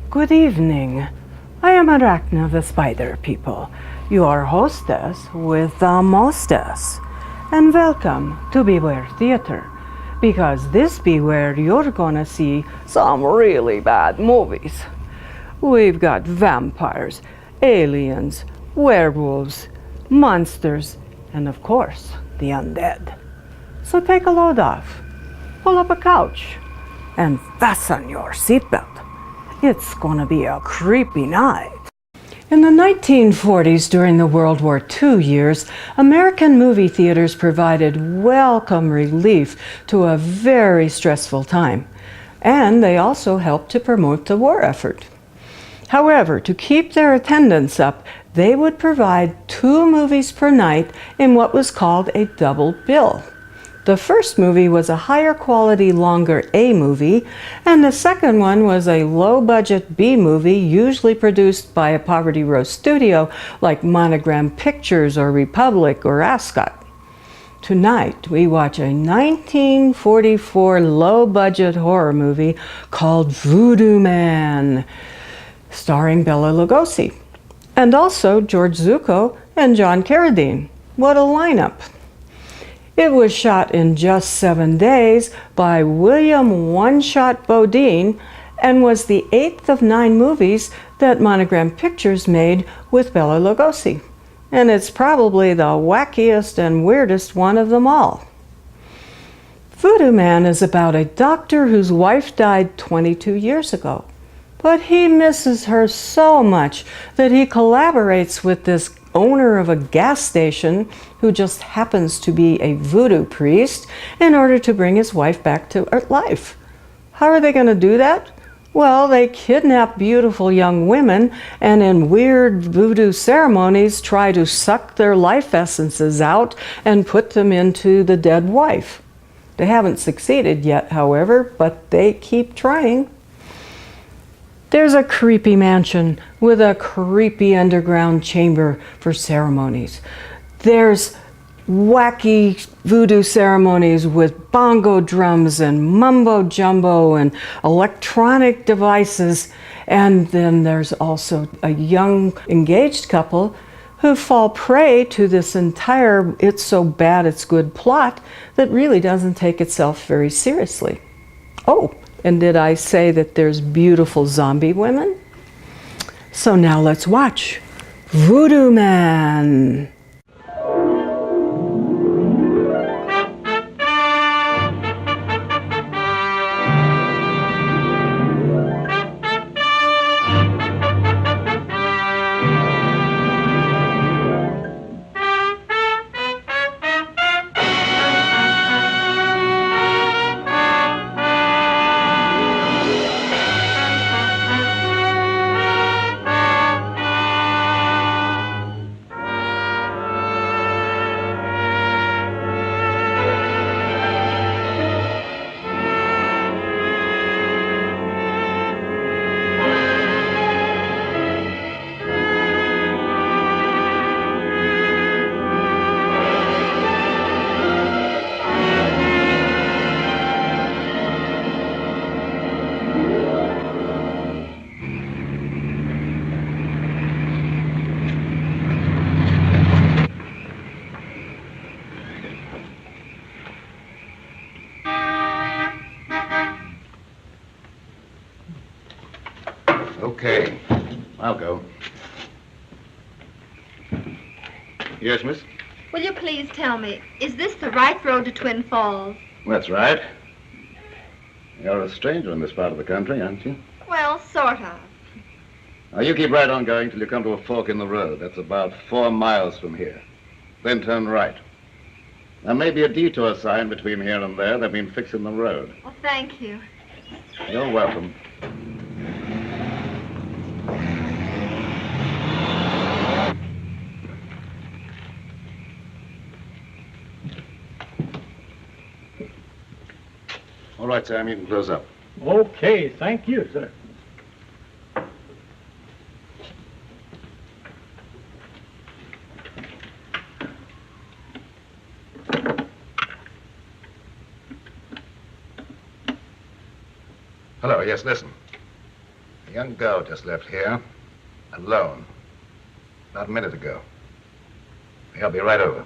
Good evening. I am Arachna the Spider People, your hostess with the mostess. And welcome to Beware Theater, because this be where you're gonna see some really bad movies. We've got vampires, aliens, werewolves, monsters, and of course, the undead. So take a load off, pull up a couch, and fasten your seatbelt. It's gonna be a creepy night. In the 1940s, during the World War II years, American movie theaters provided welcome relief to a very stressful time, and they also helped to promote the war effort. However, to keep their attendance up, they would provide 2 movies per night in what was called a double bill. The first movie was a higher quality, longer A movie, and the second one was a low-budget B movie, usually produced by a Poverty Row studio like Monogram Pictures or Republic or Ascot. Tonight, we watch a 1944 low-budget horror movie called Voodoo Man, starring Bela Lugosi, and also George Zucco and John Carradine. What a lineup! It was shot in just 7 days by William One-Shot Bodine and was the 8th of 9 movies that Monogram Pictures made with Bela Lugosi. And it's probably the wackiest and weirdest one of them all. Voodoo Man is about a doctor whose wife died 22 years ago. But he misses her so much that he collaborates with this owner of a gas station who just happens to be a voodoo priest in order to bring his wife back to life. How are they going to do that? Well, they kidnap beautiful young women and in weird voodoo ceremonies try to suck their life essences out and put them into the dead wife. They haven't succeeded yet, however, but they keep trying. There's a creepy mansion with a creepy underground chamber for ceremonies. There's wacky voodoo ceremonies with bongo drums and mumbo jumbo and electronic devices. And then there's also a young engaged couple who fall prey to this entire it's so bad it's good plot that really doesn't take itself very seriously. Oh, and did I say that there's beautiful zombie women? So now let's watch Voodoo Man. Okay, I'll go. Yes, miss? Will you please tell me, is this the right road to Twin Falls? That's right. You're a stranger in this part of the country, aren't you? Well, sort of. Now, you keep right on going till you come to a fork in the road. That's about 4 miles from here. Then turn right. There may be a detour sign between here and there. They've been fixing the road. Well, thank you. You're welcome. All right, Sam, you can close up. Okay, thank you, sir. Hello, yes, listen. A young girl just left here, alone, about a minute ago. I'll be right over.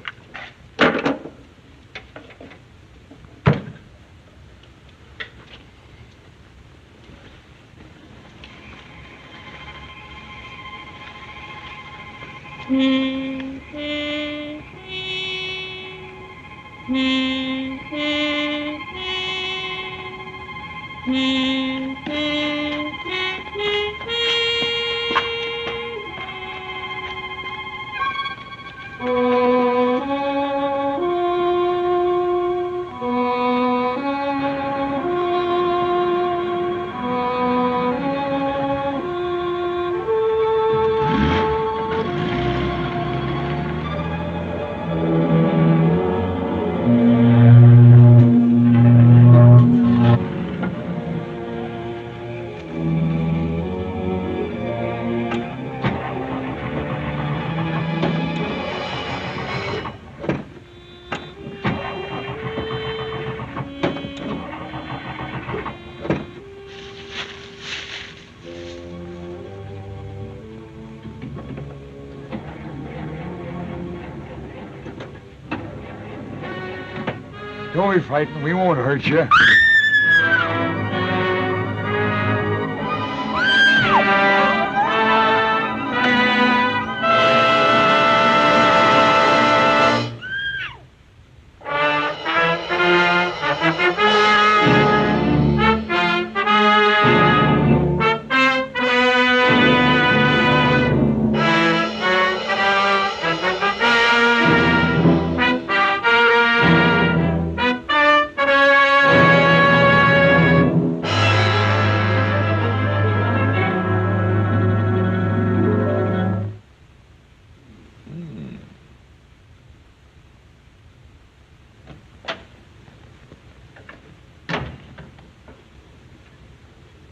Don't be frightened. We won't hurt you.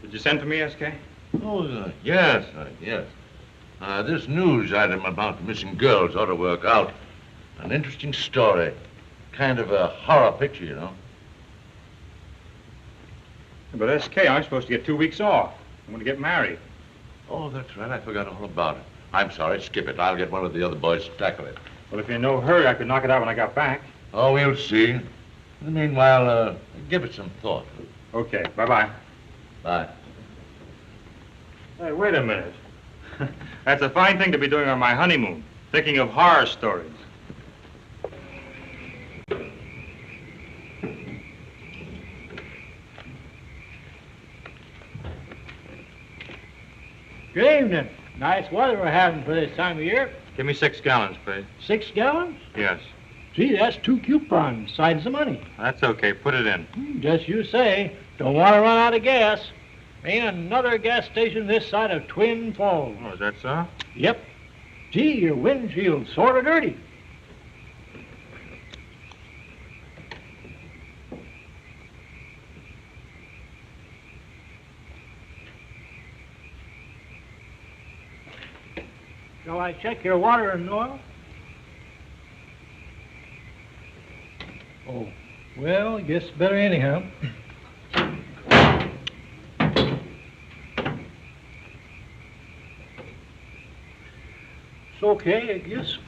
Did you send for me, S.K.? Oh, yes. This news item about the missing girls ought to work out. An interesting story. Kind of a horror picture, you know. But S.K., I'm supposed to get 2 weeks off. I'm going to get married. Oh, that's right. I forgot all about it. I'm sorry. Skip it. I'll get one of the other boys to tackle it. Well, if you're in no hurry, I could knock it out when I got back. Oh, we'll see. In the meanwhile, give it some thought. Okay, bye-bye. Bye. Hey, wait a minute. That's a fine thing to be doing on my honeymoon, thinking of horror stories. Good evening. Nice weather we're having for this time of year. Give me 6 gallons, please. 6 gallons? Yes. Gee, that's 2 coupons, sides of money. That's okay. Put it in. Just you say. Don't want to run out of gas. Ain't another gas station this side of Twin Falls. Oh, is that so? Yep. Gee, your windshield's sort of dirty. Shall I check your water and oil? Oh, well, guess better anyhow. It's okay, I guess.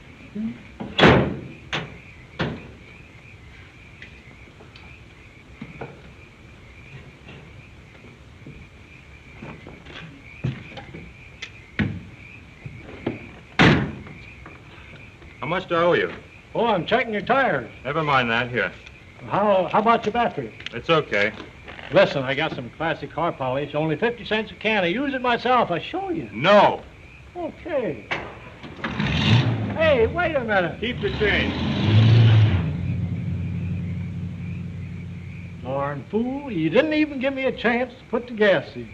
How much do I owe you? Oh, I'm checking your tires. Never mind that. Here. How about your battery? It's okay. Listen, I got some classic car polish, only 50 cents a can. I use it myself. I'll show you. No. Okay. Hey, wait a minute. Keep the change. Darn fool, you didn't even give me a chance to put the gas in.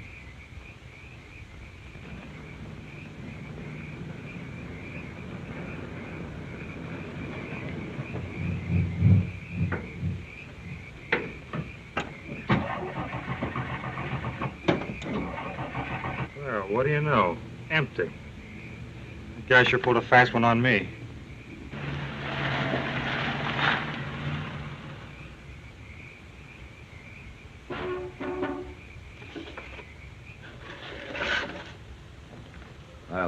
Well, what do you know? Empty. The guy sure pulled a fast one on me.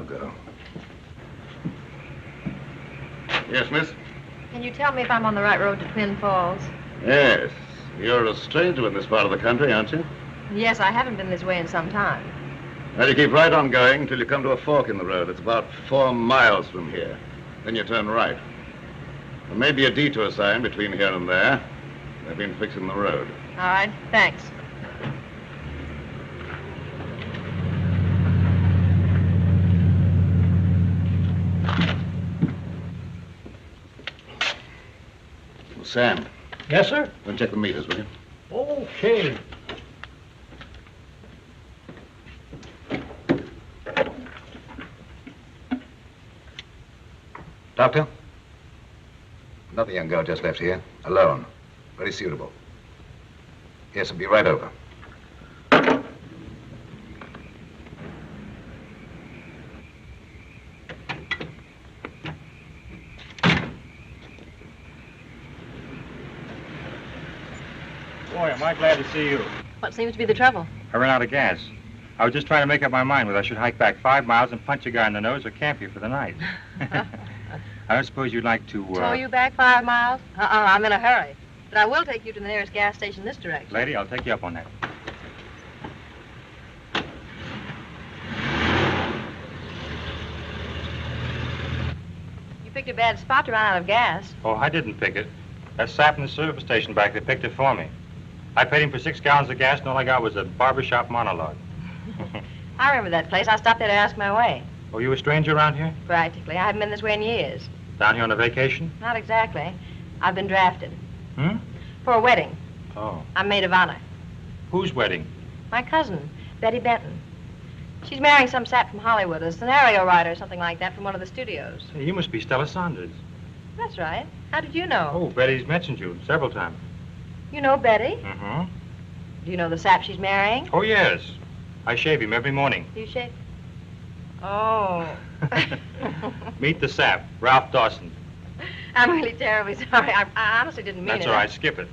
go. Yes, miss? Can you tell me if I'm on the right road to Twin Falls? Yes. You're a stranger in this part of the country, aren't you? Yes, I haven't been this way in some time. Well, you keep right on going until you come to a fork in the road. It's about 4 miles from here. Then you turn right. There may be a detour sign between here and there. They've been fixing the road. All right, thanks. Well, Sam, Yes, sir? go and check the meters, will you? Okay. Doctor? Another young girl just left here, alone. Very suitable. Yes, I'll be right over. Boy, am I glad to see you. What seems to be the trouble? I ran out of gas. I was just trying to make up my mind whether I should hike back 5 miles and punch a guy in the nose or camp here for the night. I don't suppose you'd like to, Tow you back 5 miles? I'm in a hurry. But I will take you to the nearest gas station this direction. Lady, I'll take you up on that. You picked a bad spot to run out of gas. Oh, I didn't pick it. That sap in the service station back there picked it for me. I paid him for 6 gallons of gas, and all I got was a barbershop monologue. I remember that place. I stopped there to ask my way. Oh, you a stranger around here? Practically. I haven't been this way in years. Down here on a vacation? Not exactly. I've been drafted. Hmm? For a wedding. Oh. I'm maid of honor. Whose wedding? My cousin, Betty Benton. She's marrying some sap from Hollywood, a scenario writer or something like that from one of the studios. Hey, you must be Stella Saunders. That's right. How did you know? Oh, Betty's mentioned you several times. You know Betty? Mm-hmm. Do you know the sap she's marrying? Oh, yes. I shave him every morning. Do you shave? Oh. Meet the sap, Ralph Dawson. I'm really terribly sorry. I honestly didn't mean That's it. all right, skip it.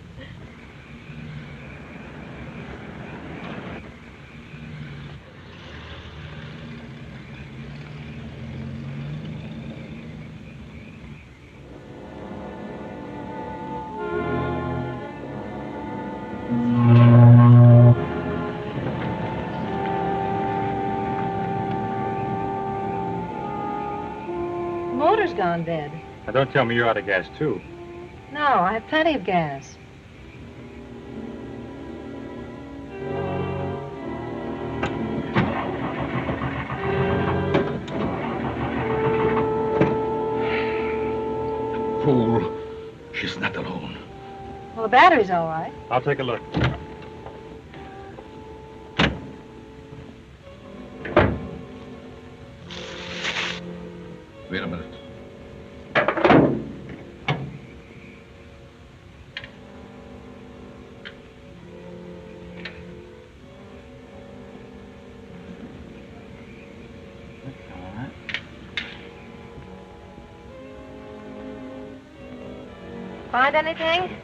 The motor's gone dead. Now, don't tell me you're out of gas, too. No, I have plenty of gas. Fool. She's not alone. Well, the battery's all right. I'll take a look. Wait a minute. Find anything?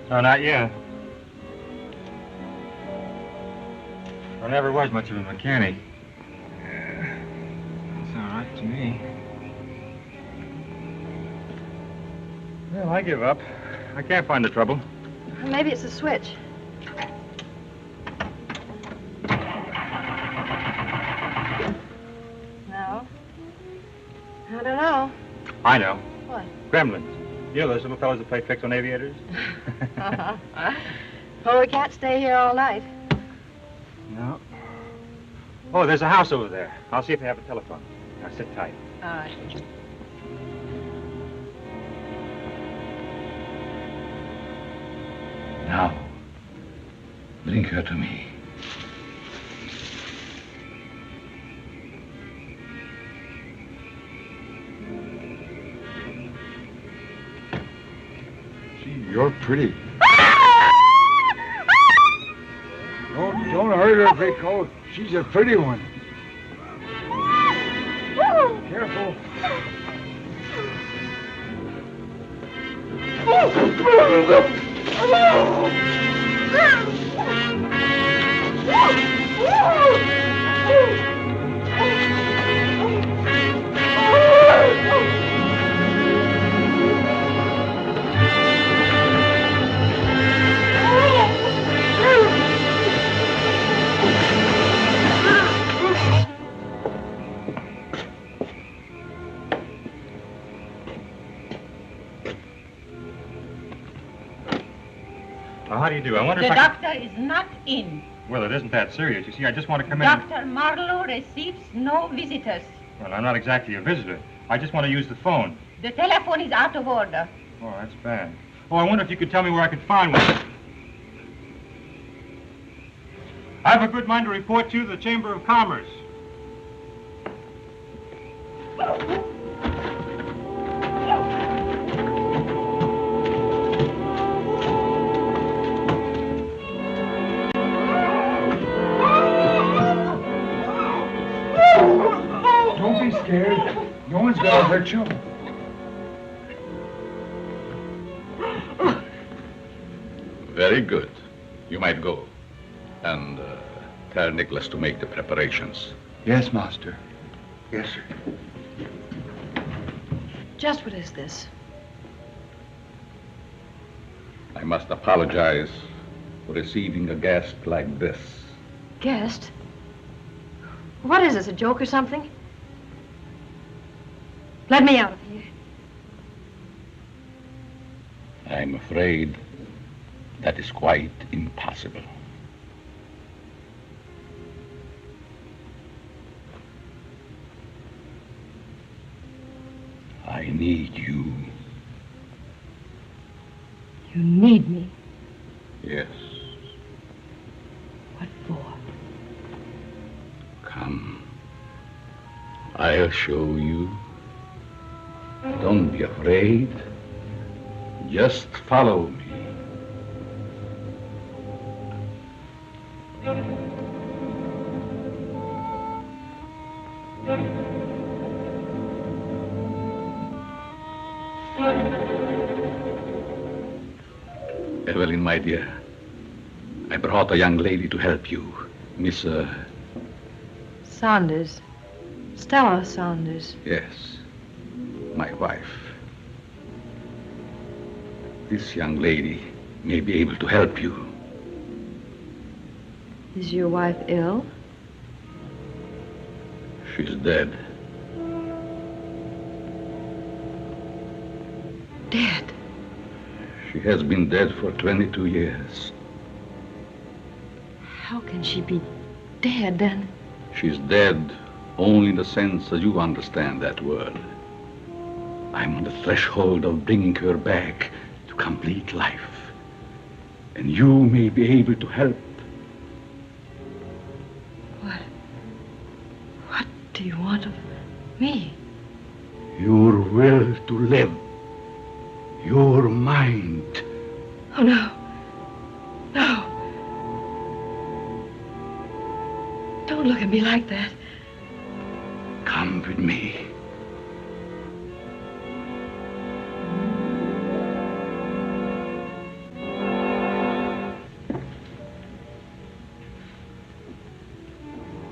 No, not yet. I never was much of a mechanic. It's all right to me. Well, I give up. I can't find the trouble. Maybe it's a switch. No. I don't know. I know. What? Gremlins. You know those little fellows that play tricks on aviators? Well, we can't stay here all night. No. Oh, there's a house over there. I'll see if they have a telephone. Now, sit tight. All right. Now, bring her to me. Gee, you're pretty. Don't hurt her, big coat. She's a pretty one. Careful. Well, how do you do? I wonder The if doctor is not in. Well, it isn't that serious. You see, I just want to come in. Dr. Marlowe receives no visitors. Well, I'm not exactly a visitor. I just want to use the phone. The telephone is out of order. Oh, that's bad. Oh, I wonder if you could tell me where I could find one. I have a good mind to report to the Chamber of Commerce. Don't be scared. No one's gonna hurt you. Very good. You might go. And tell Nicholas to make the preparations. Yes, master. Yes, sir. Just what is this? I must apologize for receiving a guest like this. Guest? What is this, a joke or something? Let me out of here. I'm afraid that is quite impossible. I need you. You need me. Yes. What for? Come. I'll show you. Don't be afraid. Just follow me. Evelyn, my dear, I brought a young lady to help you, Miss, Saunders. Stella Saunders. yes, my wife. This young lady may be able to help you. Is your wife ill? She's dead. Dead. She has been dead for 22 years. How can she be dead then? She's dead only in the sense that you understand that word. I'm on the threshold of bringing her back to complete life. And you may be able to help. What do you want of me? Your will to live. Your mind. Oh, no. No. Don't look at me like that. Come with me.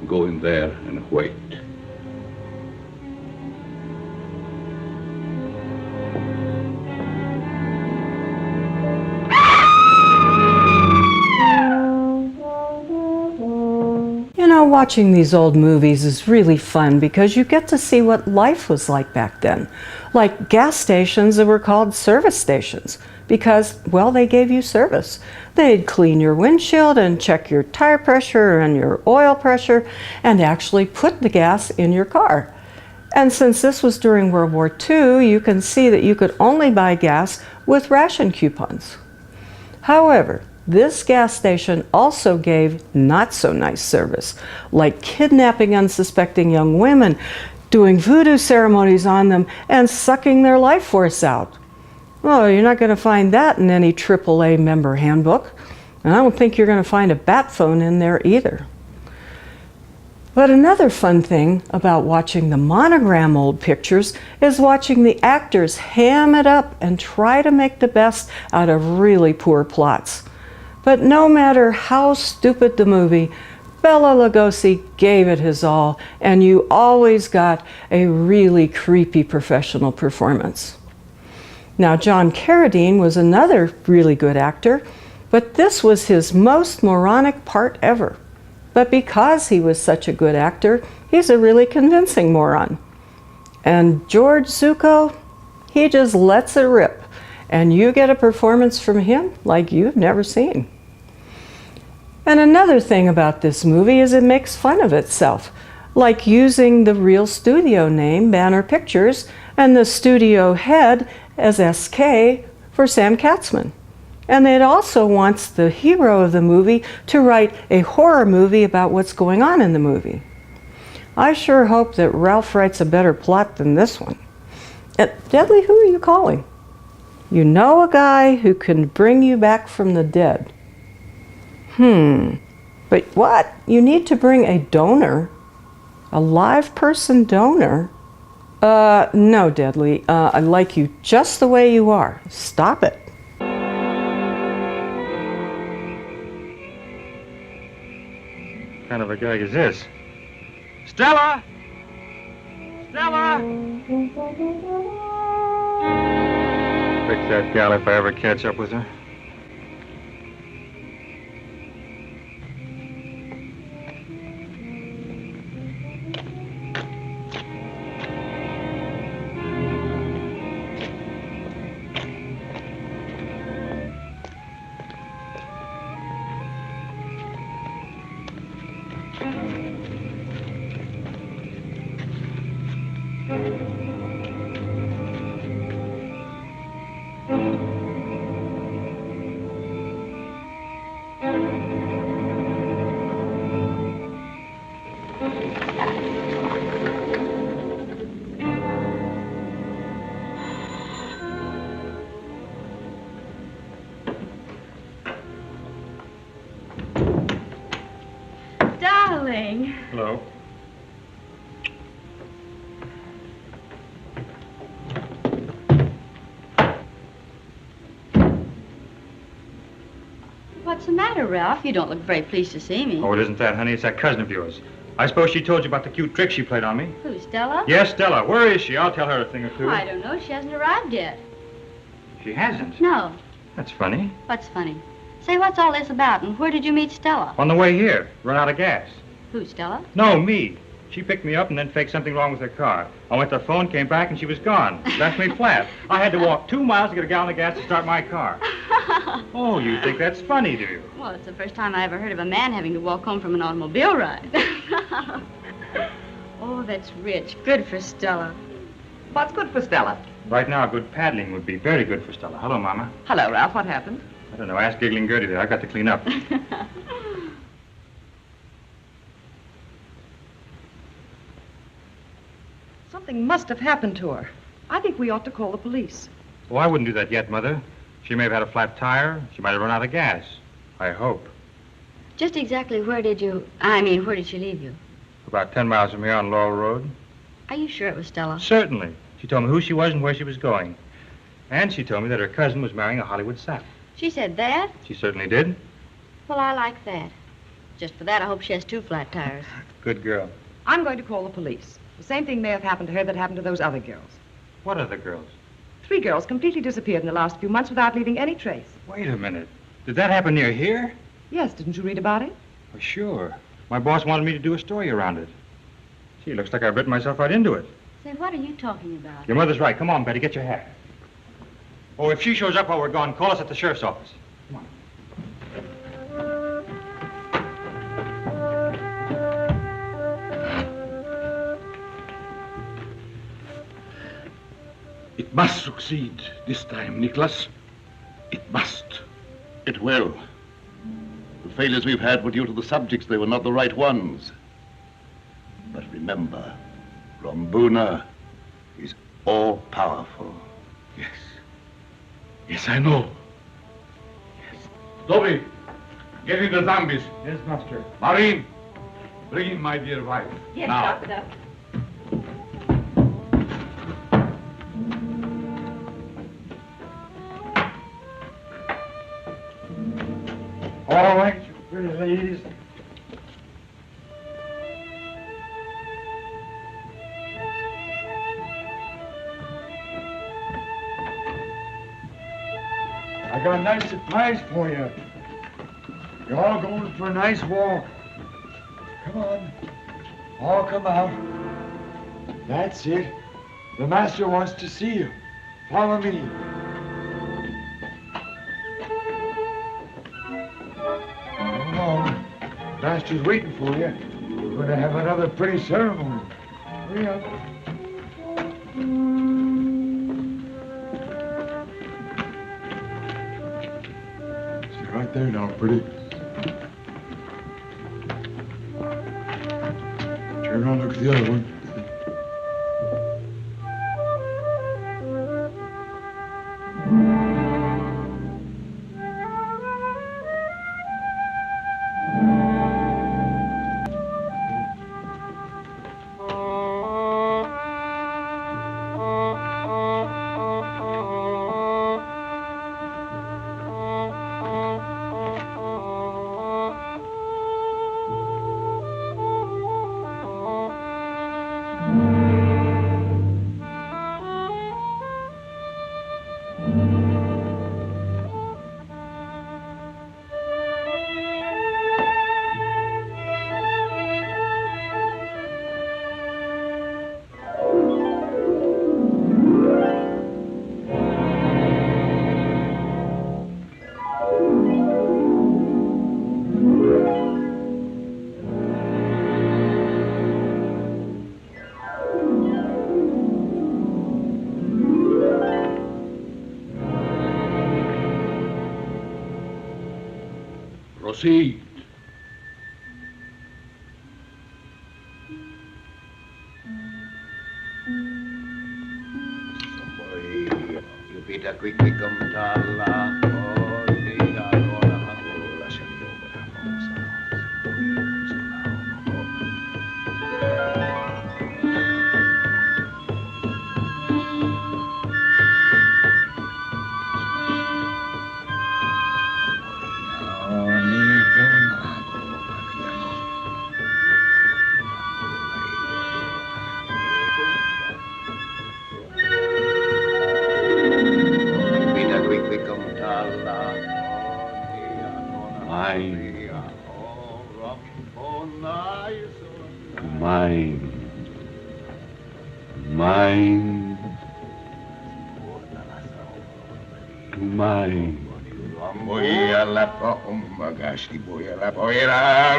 Go in there and wait. You know, watching these old movies is really fun because you get to see what life was like back then. Like gas stations that were called service stations because, well, they gave you service. They'd clean your windshield and check your tire pressure and your oil pressure and actually put the gas in your car. And since this was during World War II, you can see that you could only buy gas with ration coupons. However, this gas station also gave not so nice service, like kidnapping unsuspecting young women, doing voodoo ceremonies on them, and sucking their life force out. Well, you're not going to find that in any AAA member handbook, and I don't think you're going to find a bat phone in there either. But another fun thing about watching the Monogram old pictures is watching the actors ham it up and try to make the best out of really poor plots. But no matter how stupid the movie, Bela Lugosi gave it his all, and you always got a really creepy professional performance. Now, John Carradine was another really good actor, but this was his most moronic part ever. But because he was such a good actor, he's a really convincing moron. And George Zucco, he just lets it rip. and you get a performance from him like you've never seen. And another thing about this movie is it makes fun of itself, like using the real studio name, Banner Pictures, and the studio head as SK for Sam Katzman. And it also wants the hero of the movie to write a horror movie about what's going on in the movie. I sure hope that Ralph writes a better plot than this one. Deadly, who are you calling? You know a guy who can bring you back from the dead. But what? You need to bring a donor? A live person donor? No, Deadly. I like you just the way you are. Stop it. What kind of a guy is this? Stella! Stella! Fix that gal if I ever catch up with her. Darling. Hello. What's the matter, Ralph? You don't look very pleased to see me. Oh, it isn't that, honey. It's that cousin of yours. I suppose she told you about the cute trick she played on me. Who, Stella? Yes, Stella. Where is she? I'll tell her a thing or two. I don't know. She hasn't arrived yet. She hasn't? No. That's funny. What's funny? Say, what's all this about, and where did you meet Stella? On the way here. Run out of gas. Who, Stella? No, me. She picked me up and then faked something wrong with her car. I went to the phone, came back, and she was gone. Left me flat. I had to walk 2 miles to get a gallon of gas to start my car. Oh, you think that's funny, do you? Well, it's the first time I ever heard of a man having to walk home from an automobile ride. Oh, that's rich. Good for Stella. What's good for Stella? Right now, good paddling would be very good for Stella. Hello, Mama. Hello, Ralph. What happened? I don't know. Ask Giggling Gertie there. I've got to clean up. Something must have happened to her. I think we ought to call the police. Oh, I wouldn't do that yet, Mother. She may have had a flat tire. She might have run out of gas. I hope. Just exactly where did she leave you? About 10 miles from here on Laurel Road. Are you sure it was Stella? Certainly. She told me who she was and where she was going. And she told me that her cousin was marrying a Hollywood sap. She said that? She certainly did. Well, I like that. Just for that, I hope she has 2 flat tires. Good girl. I'm going to call the police. The same thing may have happened to her that happened to those other girls. What other girls? 3 girls completely disappeared in the last few months without leaving any trace. Wait a minute. Did that happen near here? Yes, didn't you read about it? Oh, sure. My boss wanted me to do a story around it. Gee, looks like I've written myself right into it. Say, what are you talking about? Your mother's right. Come on, Betty, get your hat. Oh, if she shows up while we're gone, call us at the sheriff's office. Come on. It must succeed this time, Nicholas. It must. It will. The failures we've had were due to the subjects. They were not the right ones. But remember, Rombuna is all-powerful. Yes. Yes, I know. Yes. Dobby, get in the zombies. Yes, master. Marine, bring in my dear wife. Yes, now. Doctor. All right, you pretty ladies. I got a nice surprise for you. You're all going for a nice walk. Come on. All come out. That's it. The master wants to see you. Follow me. Master's waiting for you. We're going to have another pretty ceremony. Hurry up. Sit right there now, pretty. Turn around, look at the other one. Proceed. You better quickly come tala.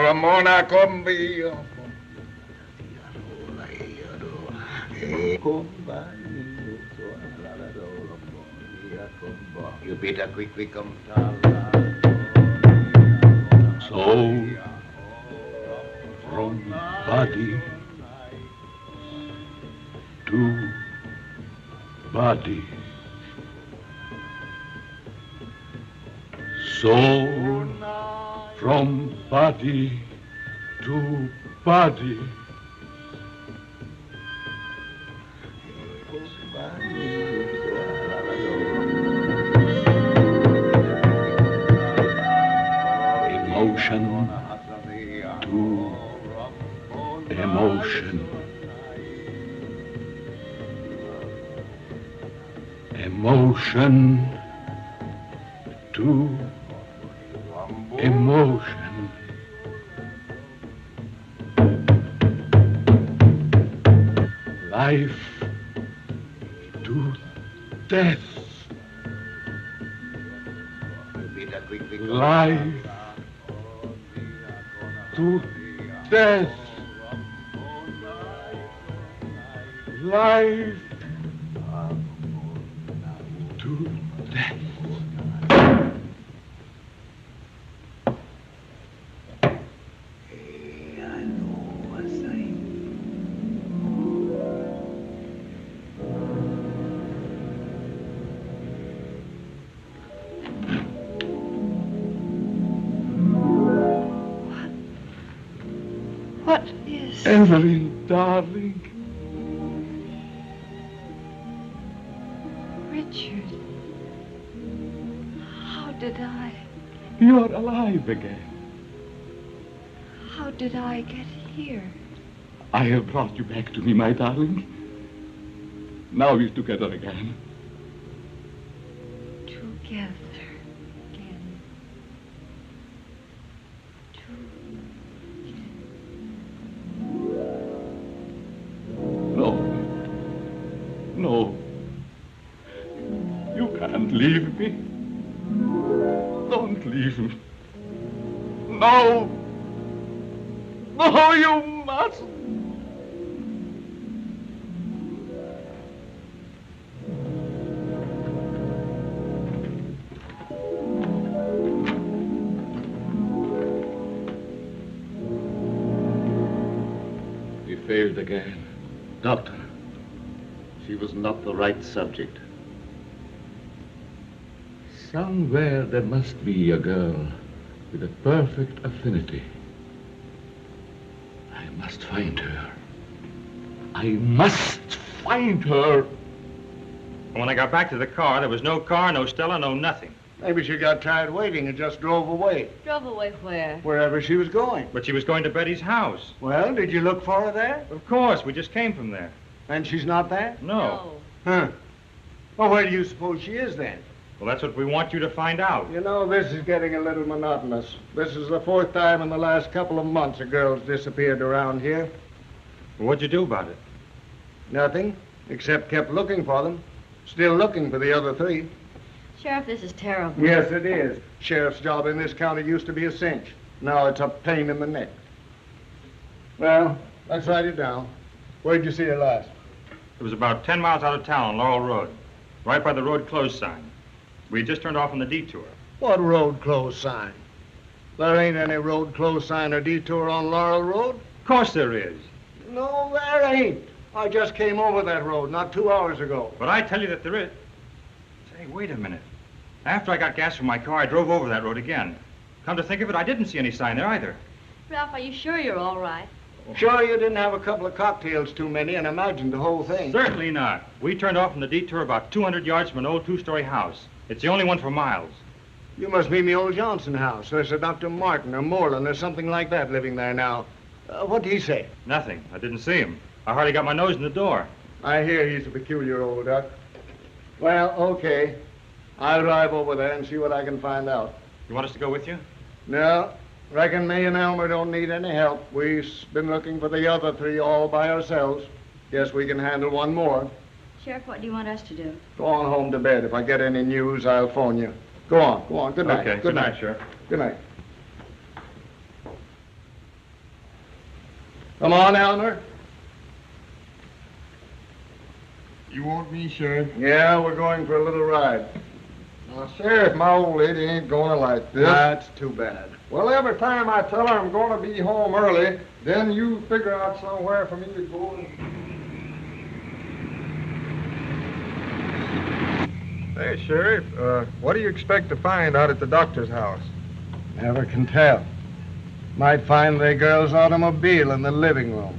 Ramona conmigo. You better quickly come down. Soul from body to body. Soul from body to body. Emotion to emotion. Emotion to emotion. Life to death. Life to death. Life to death. What is... Evelyn, darling. Richard. How did I... You're alive again. How did I get here? I have brought you back to me, my darling. Now we're together again. Together again. No. No. You can't leave me. Don't leave me. No. No, you mustn't. We failed again. Doctor, she was not the right subject. Somewhere there must be a girl with a perfect affinity. I must find her. I must find her. When I got back to the car, there was no car, no Stella, no nothing. Maybe she got tired waiting and just drove away. Drove away where? Wherever she was going. But she was going to Betty's house. Well, did you look for her there? Of course, we just came from there. And she's not there? No. Huh. Well, where do you suppose she is then? Well, that's what we want you to find out. You know, this is getting a little monotonous. This is the fourth time in the last couple of months a girl's disappeared around here. Well, what'd you do about it? Nothing, except kept looking for them. Still looking for the other three. Sheriff, this is terrible. Yes, it is. Sheriff's job in this county used to be a cinch. Now it's a pain in the neck. Well, let's write it down. Where'd you see her last? It was about 10 miles out of town on Laurel Road, right by the road closed sign. We just turned off on the detour. What road closed sign? There ain't any road closed sign or detour on Laurel Road. Of course there is. No, there ain't. I just came over that road not 2 hours ago. But I tell you that there is. Say, wait a minute. After I got gas from my car, I drove over that road again. Come to think of it, I didn't see any sign there either. Ralph, are you sure you're all right? Sure you didn't have a couple of cocktails too many and imagined the whole thing? Certainly not. We turned off on the detour about 200 yards from an old two-story house. It's the only one for miles. You must mean the old Johnson house. There's a Dr. Martin or Moreland or something like that living there now. What did he say? Nothing. I didn't see him. I hardly got my nose in the door. I hear he's a peculiar old duck. Well, okay. I'll drive over there and see what I can find out. You want us to go with you? No. Reckon me and Elmer don't need any help. We've been looking for the other three all by ourselves. Guess we can handle one more. Sheriff, what do you want us to do? Go on home to bed. If I get any news, I'll phone you. Go on, go on. Good night. Okay, good night, Sheriff. Good night. Come on, Elmer. You want me, Sheriff? Yeah, we're going for a little ride. Now, Sheriff, my old lady ain't gonna like this. That's too bad. Well, every time I tell her I'm gonna be home early, then you figure out somewhere for me to go and... Hey, Sheriff, what do you expect to find out at the doctor's house? Never can tell. Might find the girl's automobile in the living room.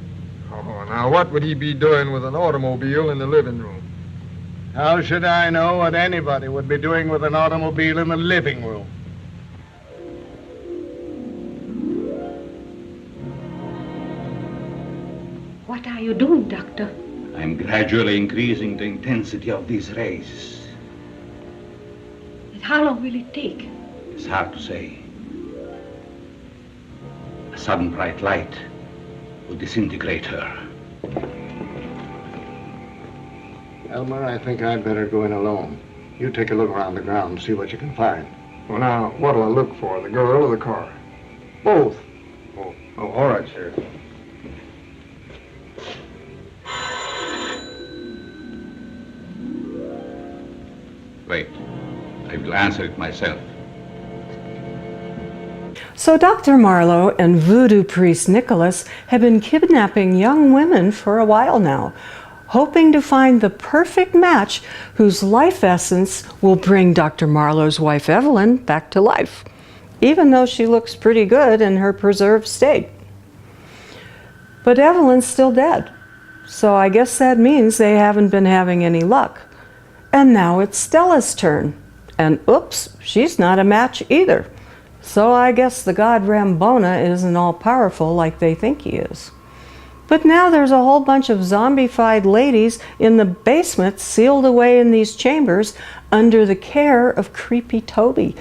Oh, now what would he be doing with an automobile in the living room? How should I know what anybody would be doing with an automobile in the living room? What are you doing, Doctor? I'm gradually increasing the intensity of these rays. And how long will it take? It's hard to say. A sudden bright light will disintegrate her. Elmer, I think I'd better go in alone. You take a look around the ground and see what you can find. Well, now, what'll I look for, the girl or the car? Both. Oh, all right, Sheriff. Wait, I will answer it myself. So Dr. Marlowe and voodoo priest Nicholas have been kidnapping young women for a while now, hoping to find the perfect match whose life essence will bring Dr. Marlowe's wife Evelyn back to life, even though she looks pretty good in her preserved state. But Evelyn's still dead, so I guess that means they haven't been having any luck. And now it's Stella's turn, and oops, she's not a match either. So I guess the god Rambona isn't all powerful like they think he is. But now there's a whole bunch of zombified ladies in the basement sealed away in these chambers under the care of creepy Toby,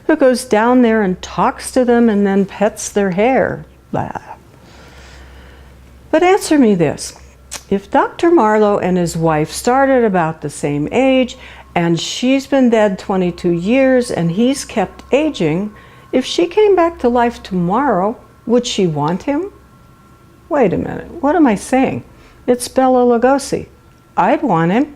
who goes down there and talks to them and then pets their hair. Blah. But answer me this. If Dr. Marlowe and his wife started about the same age and she's been dead 22 years and he's kept aging, if she came back to life tomorrow, would she want him? Wait a minute, what am I saying? It's Bela Lugosi. I'd want him.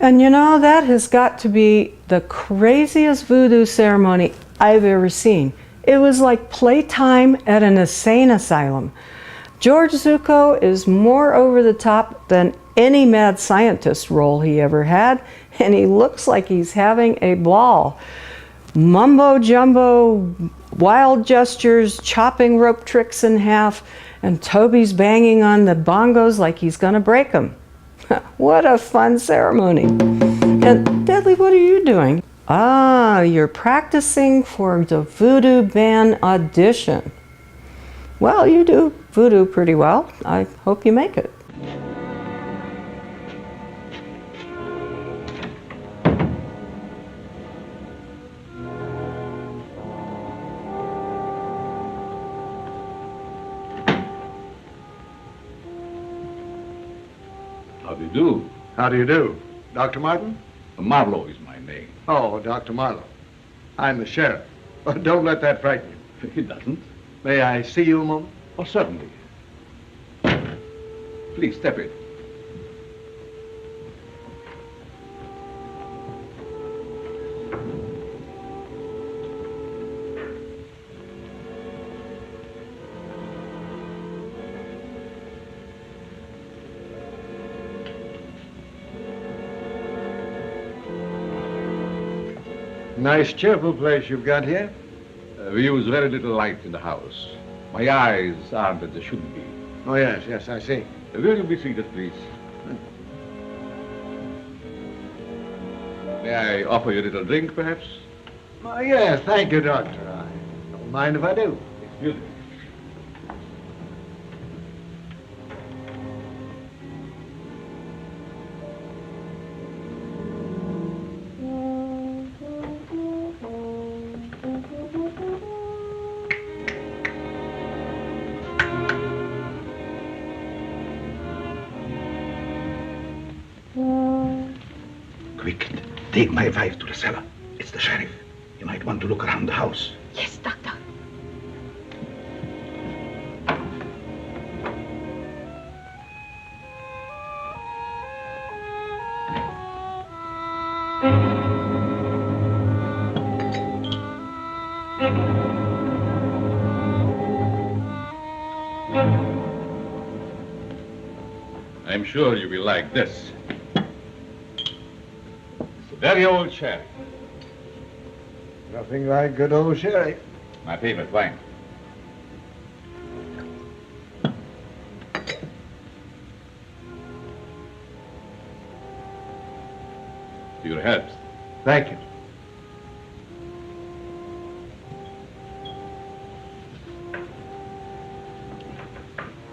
And you know, that has got to be the craziest voodoo ceremony I've ever seen. It was like playtime at an insane asylum. George Zucco is more over the top than any mad scientist role he ever had, and he looks like he's having a ball. Mumbo jumbo, wild gestures, chopping rope tricks in half, and Toby's banging on the bongos like he's gonna break them. What a fun ceremony. And Deadly, what are you doing? Ah, you're practicing for the Voodoo Man audition. Well, you do voodoo pretty well. I hope you make it. How do you do? How do you do? Dr. Martin? Marlowe is my name. Oh, Dr. Marlowe. I'm the sheriff. Oh, don't let that frighten you. It doesn't. May I see you a moment? Oh, certainly. Please, step in. Nice, cheerful place you've got here. We use very little light in the house. My eyes aren't as they should be. Oh, yes, yes, I see. Will you be seated, please? May I offer you a little drink, perhaps? Oh, yes, thank you, Doctor. I don't mind if I do. Excuse me. Quick, take my wife to the cellar. It's the sheriff. You might want to look around the house. Yes, Doctor. I'm sure you will like this. It's a very old sherry. Nothing like good old sherry. My favorite wine. To your health. Thank you.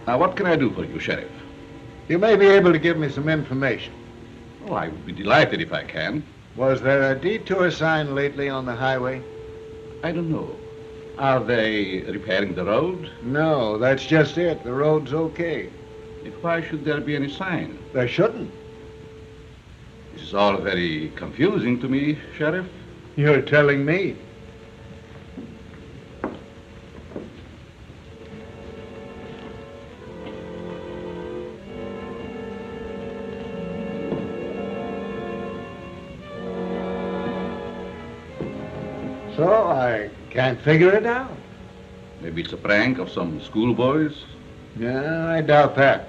Now, what can I do for you, Sheriff? You may be able to give me some information. Oh, I would be delighted if I can. Was there a detour sign lately on the highway? I don't know. Are they repairing the road? No, that's just it. The road's okay. If why should there be any sign? There shouldn't. This is all very confusing to me, Sheriff. You're telling me. So I can't figure it out. Maybe it's a prank of some schoolboys? Yeah, I doubt that.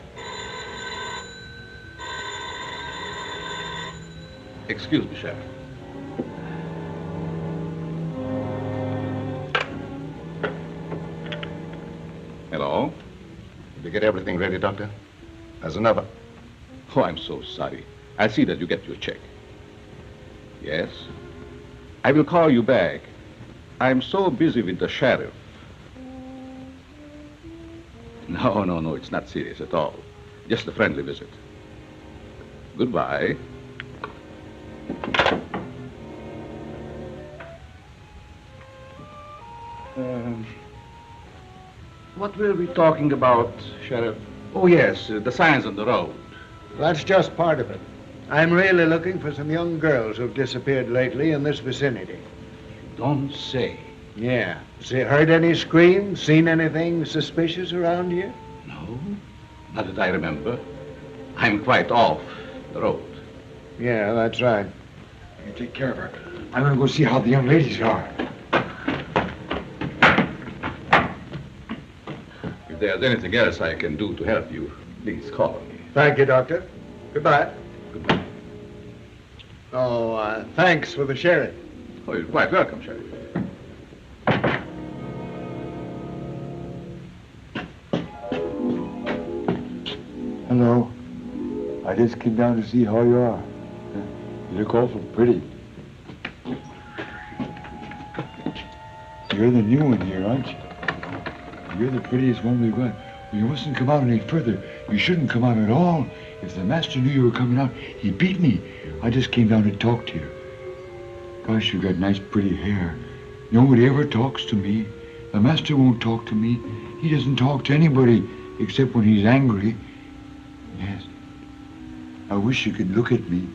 Excuse me, Sheriff. Hello? Did you get everything ready, Doctor? There's another. Oh, I'm so sorry. I'll see that you get your check. Yes? I will call you back. I'm so busy with the sheriff. No, it's not serious at all. Just a friendly visit. Goodbye. What were we talking about, Sheriff? Oh, yes, the signs on the road. That's just part of it. I'm really looking for some young girls who've disappeared lately in this vicinity. Don't say. Yeah. Has he heard any screams, seen anything suspicious around here? No, not that I remember. I'm quite off the road. Yeah, that's right. You take care of her. I'm gonna go see how the young ladies are. If there's anything else I can do to help you, please call me. Thank you, Doctor. Goodbye. Goodbye. Oh, thanks for the sheriff. Oh, you're quite welcome, Sheriff. Hello. I just came down to see how you are. You look awful pretty. You're the new one here, aren't you? You're the prettiest one we've got. You mustn't come out any further. You shouldn't come out at all. If the master knew you were coming out, he'd beat me. I just came down to talk to you. Gosh, you got nice pretty hair. Nobody ever talks to me. The master won't talk to me. He doesn't talk to anybody except when he's angry. Yes. I wish you could look at me.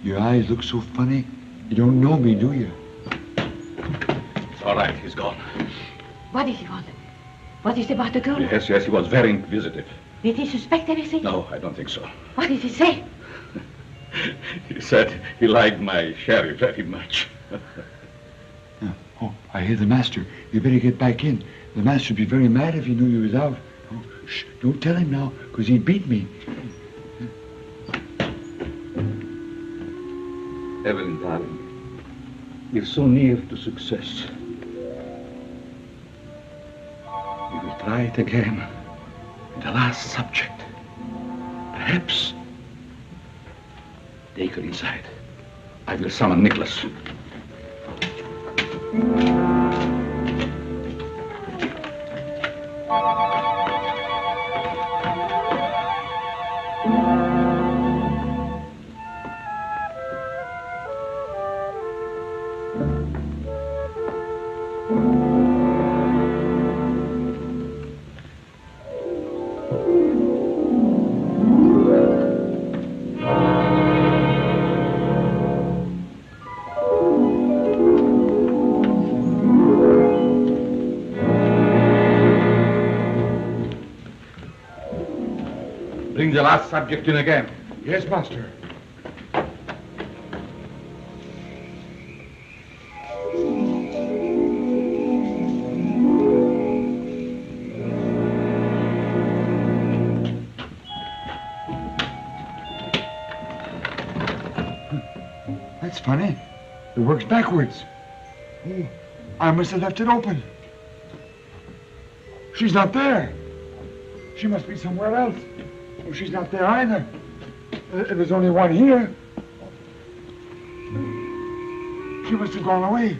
Your eyes look so funny. You don't know me, do you? It's all right, he's gone. What did he want? What is about the girl? Yes, he was very inquisitive. Did he suspect anything? No, I don't think so. What did he say? He said he liked my sherry very much. Oh, I hear the master. You better get back in. The master would be very mad if he knew you was out. Oh, shh, don't tell him now, because he'd beat me. Evelyn, darling, you're so near to success. We will try it again. The last subject. Perhaps. Take her inside. I will summon Nicholas. Bring the last subject in again. Yes, master. That's funny. It works backwards. Oh, I must have left it open. She's not there. She must be somewhere else. Oh, she's not there either. There's only one here. She must have gone away.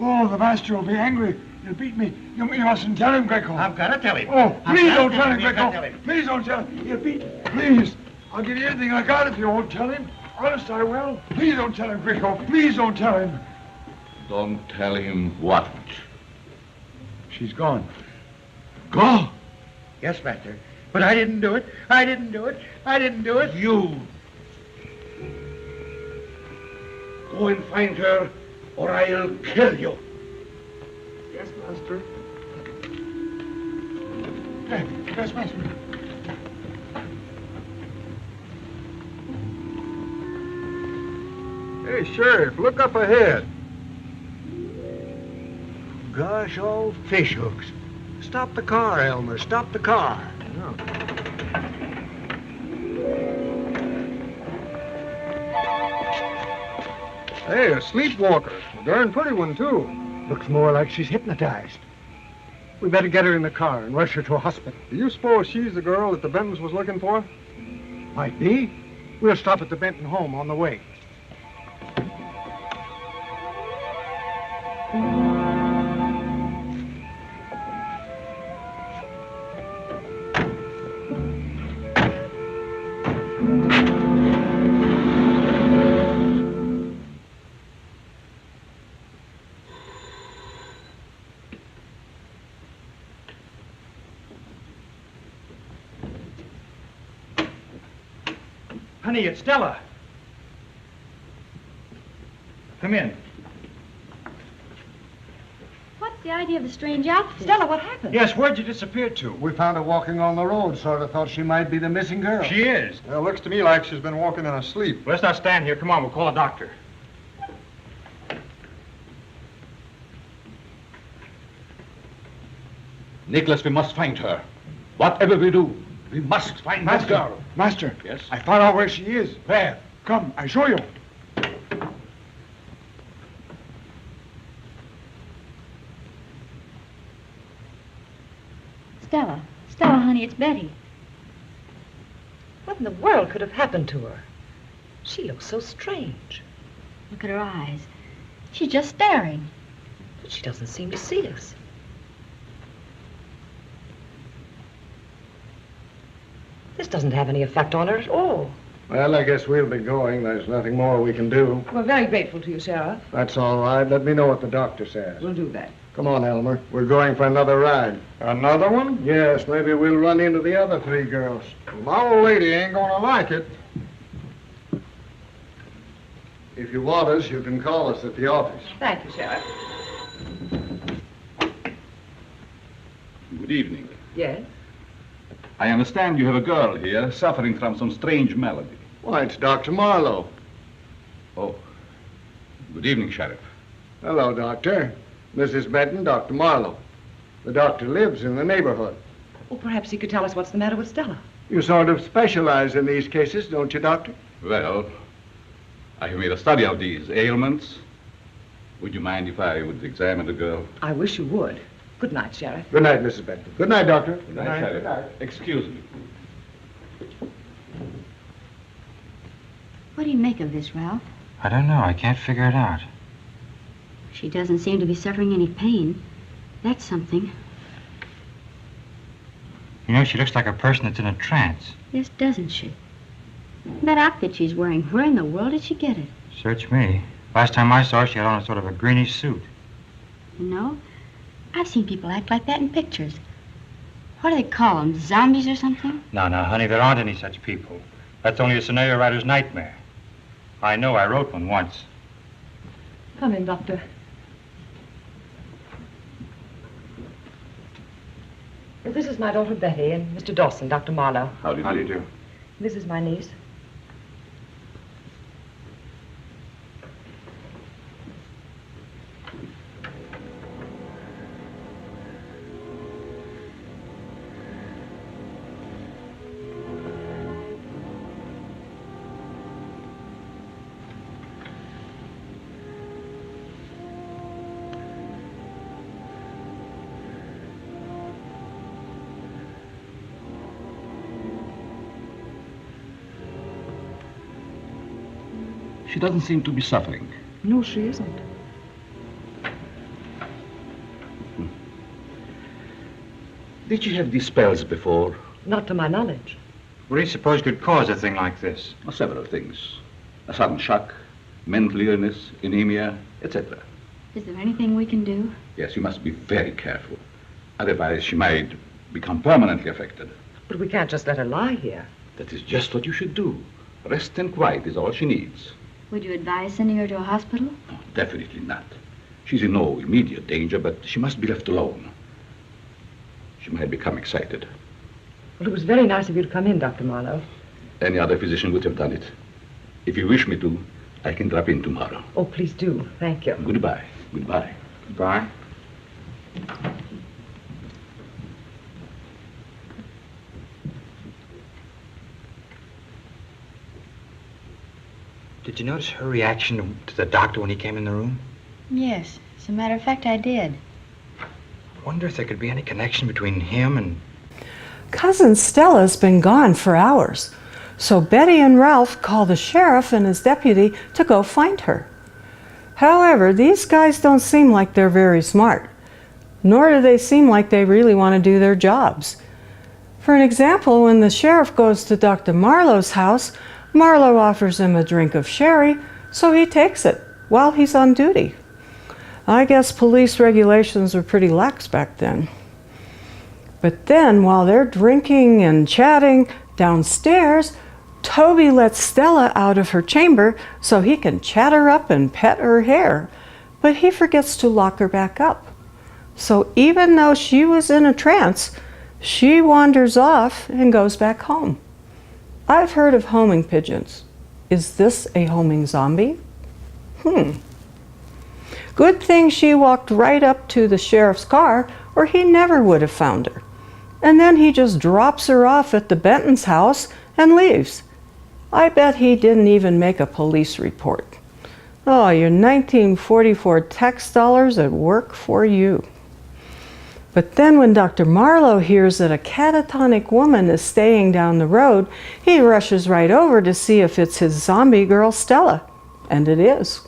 Oh, the master will be angry. He'll beat me. You mustn't tell him, Greco. I've got to tell him. Oh, please don't tell him, You've got to tell Greco. him. Please don't tell him. He'll beat me. Please. I'll give you anything I got if you won't tell him. Honest, I will. Please don't tell him, Greco. Please don't tell him. Don't tell him what? She's gone. Gone? Yes, master. But I didn't do it. I didn't do it. I didn't do it. You. Go and find her, or I'll kill you. Yes, master. Yes, master. Hey, Sheriff, look up ahead. Gosh, all fish hooks. Stop the car, Elmer. Stop the car. Oh. Hey, a sleepwalker. A darn pretty one, too. Looks more like she's hypnotized. We better get her in the car and rush her to a hospital. Do you suppose she's the girl that the Bentons was looking for? Might be. We'll stop at the Benton home on the way. Honey, it's Stella. Come in. the idea of the strange outfit? Stella, what happened? Yes, where'd you disappear to? We found her walking on the road. Sort of thought she might be the missing girl. She is. Well, looks to me like she's been walking in her sleep. Let's not stand here. Come on, we'll call a doctor. Nicholas, we must find her. Whatever we do, we must find that girl. Master. Yes? I found out where she is. Where? Come, I show you. Stella. Stella, honey, it's Betty. What in the world could have happened to her? She looks so strange. Look at her eyes. She's just staring. But she doesn't seem to see us. This doesn't have any effect on her at all. Well, I guess we'll be going. There's nothing more we can do. We're very grateful to you, Sheriff. That's all right. Let me know what the doctor says. We'll do that. Come on, Elmer. We're going for another ride. Another one? Yes, maybe we'll run into the other three girls. My old lady ain't gonna like it. If you want us, you can call us at the office. Thank you, Sheriff. Good evening. Yes? I understand you have a girl here suffering from some strange malady. Why, it's Dr. Marlowe. Oh. Good evening, Sheriff. Hello, Doctor. Mrs. Benton, Dr. Marlowe. The doctor lives in the neighborhood. Well, perhaps he could tell us what's the matter with Stella. You sort of specialize in these cases, don't you, Doctor? Well, I have made a study of these ailments. Would you mind if I would examine the girl? I wish you would. Good night, Sheriff. Good night, Mrs. Benton. Good night, Doctor. Good night, Sheriff. Good night. Excuse me. What do you make of this, Ralph? I don't know. I can't figure it out. She doesn't seem to be suffering any pain. That's something. You know, she looks like a person that's in a trance. Yes, doesn't she? That outfit she's wearing, where in the world did she get it? Search me. Last time I saw her, she had on a sort of a greenish suit. You know, I've seen people act like that in pictures. What do they call them, zombies or something? No, honey, there aren't any such people. That's only a scenario writer's nightmare. I know, I wrote one once. Come in, Doctor. Well, this is my daughter Betty and Mr. Dawson, Dr. Marlowe. How do you do? This is my niece. She doesn't seem to be suffering. No, she isn't. Did she have these spells before? Not to my knowledge. What do you suppose could cause a thing like this? Several things. A sudden shock, mental illness, anemia, etc. Is there anything we can do? Yes, you must be very careful. Otherwise, she might become permanently affected. But we can't just let her lie here. That is just what you should do. Rest and quiet is all she needs. Would you advise sending her to a hospital? No, definitely not. She's in no immediate danger, but she must be left alone. She might become excited. Well, it was very nice of you to come in, Dr. Marlowe. Any other physician would have done it. If you wish me to, I can drop in tomorrow. Oh, please do. Thank you. Goodbye. Goodbye. Goodbye. Did you notice her reaction to the doctor when he came in the room? Yes. As a matter of fact, I did. I wonder if there could be any connection between him and... Cousin Stella's been gone for hours, so Betty and Ralph call the sheriff and his deputy to go find her. However, these guys don't seem like they're very smart, nor do they seem like they really want to do their jobs. For an example, when the sheriff goes to Dr. Marlowe's house, Marlowe offers him a drink of sherry, so he takes it while he's on duty. I guess police regulations were pretty lax back then. But then, while they're drinking and chatting downstairs, Toby lets Stella out of her chamber so he can chat her up and pet her hair, but he forgets to lock her back up. So even though she was in a trance, she wanders off and goes back home. I've heard of homing pigeons. Is this a homing zombie? Good thing she walked right up to the sheriff's car, or he never would have found her. And then he just drops her off at the Benton's house and leaves. I bet he didn't even make a police report. Oh, your 1944 tax dollars at work for you. But then when Dr. Marlowe hears that a catatonic woman is staying down the road, he rushes right over to see if it's his zombie girl Stella. And it is.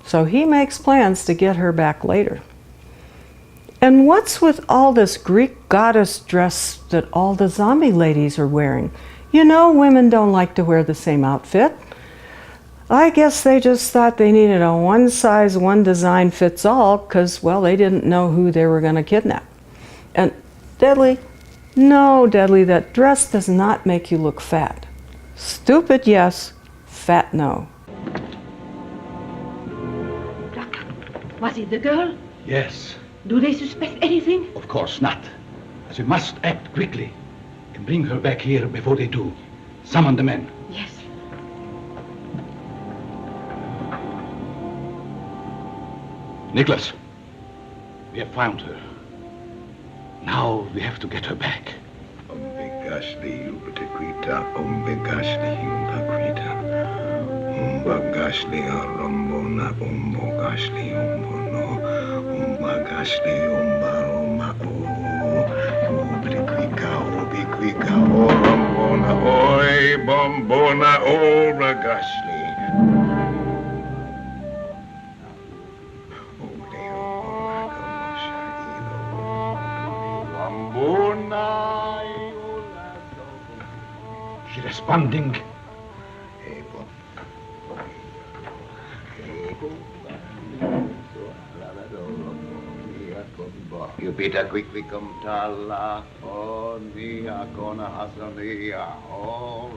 So he makes plans to get her back later. And what's with all this Greek goddess dress that all the zombie ladies are wearing? You know, women don't like to wear the same outfit. I guess they just thought they needed a one size, one design fits all because, well, they didn't know who they were going to kidnap. And Deadly, no, Deadly, that dress does not make you look fat. Stupid, yes. Fat, no. Was it the girl? Yes. Do they suspect anything? Of course not. But we must act quickly and bring her back here before they do. Summon the men. Yes. Nicholas, we have found her. Now we have to get her back. She's responding. You better quickly come tala, oh, nia, kona, hasania, oh,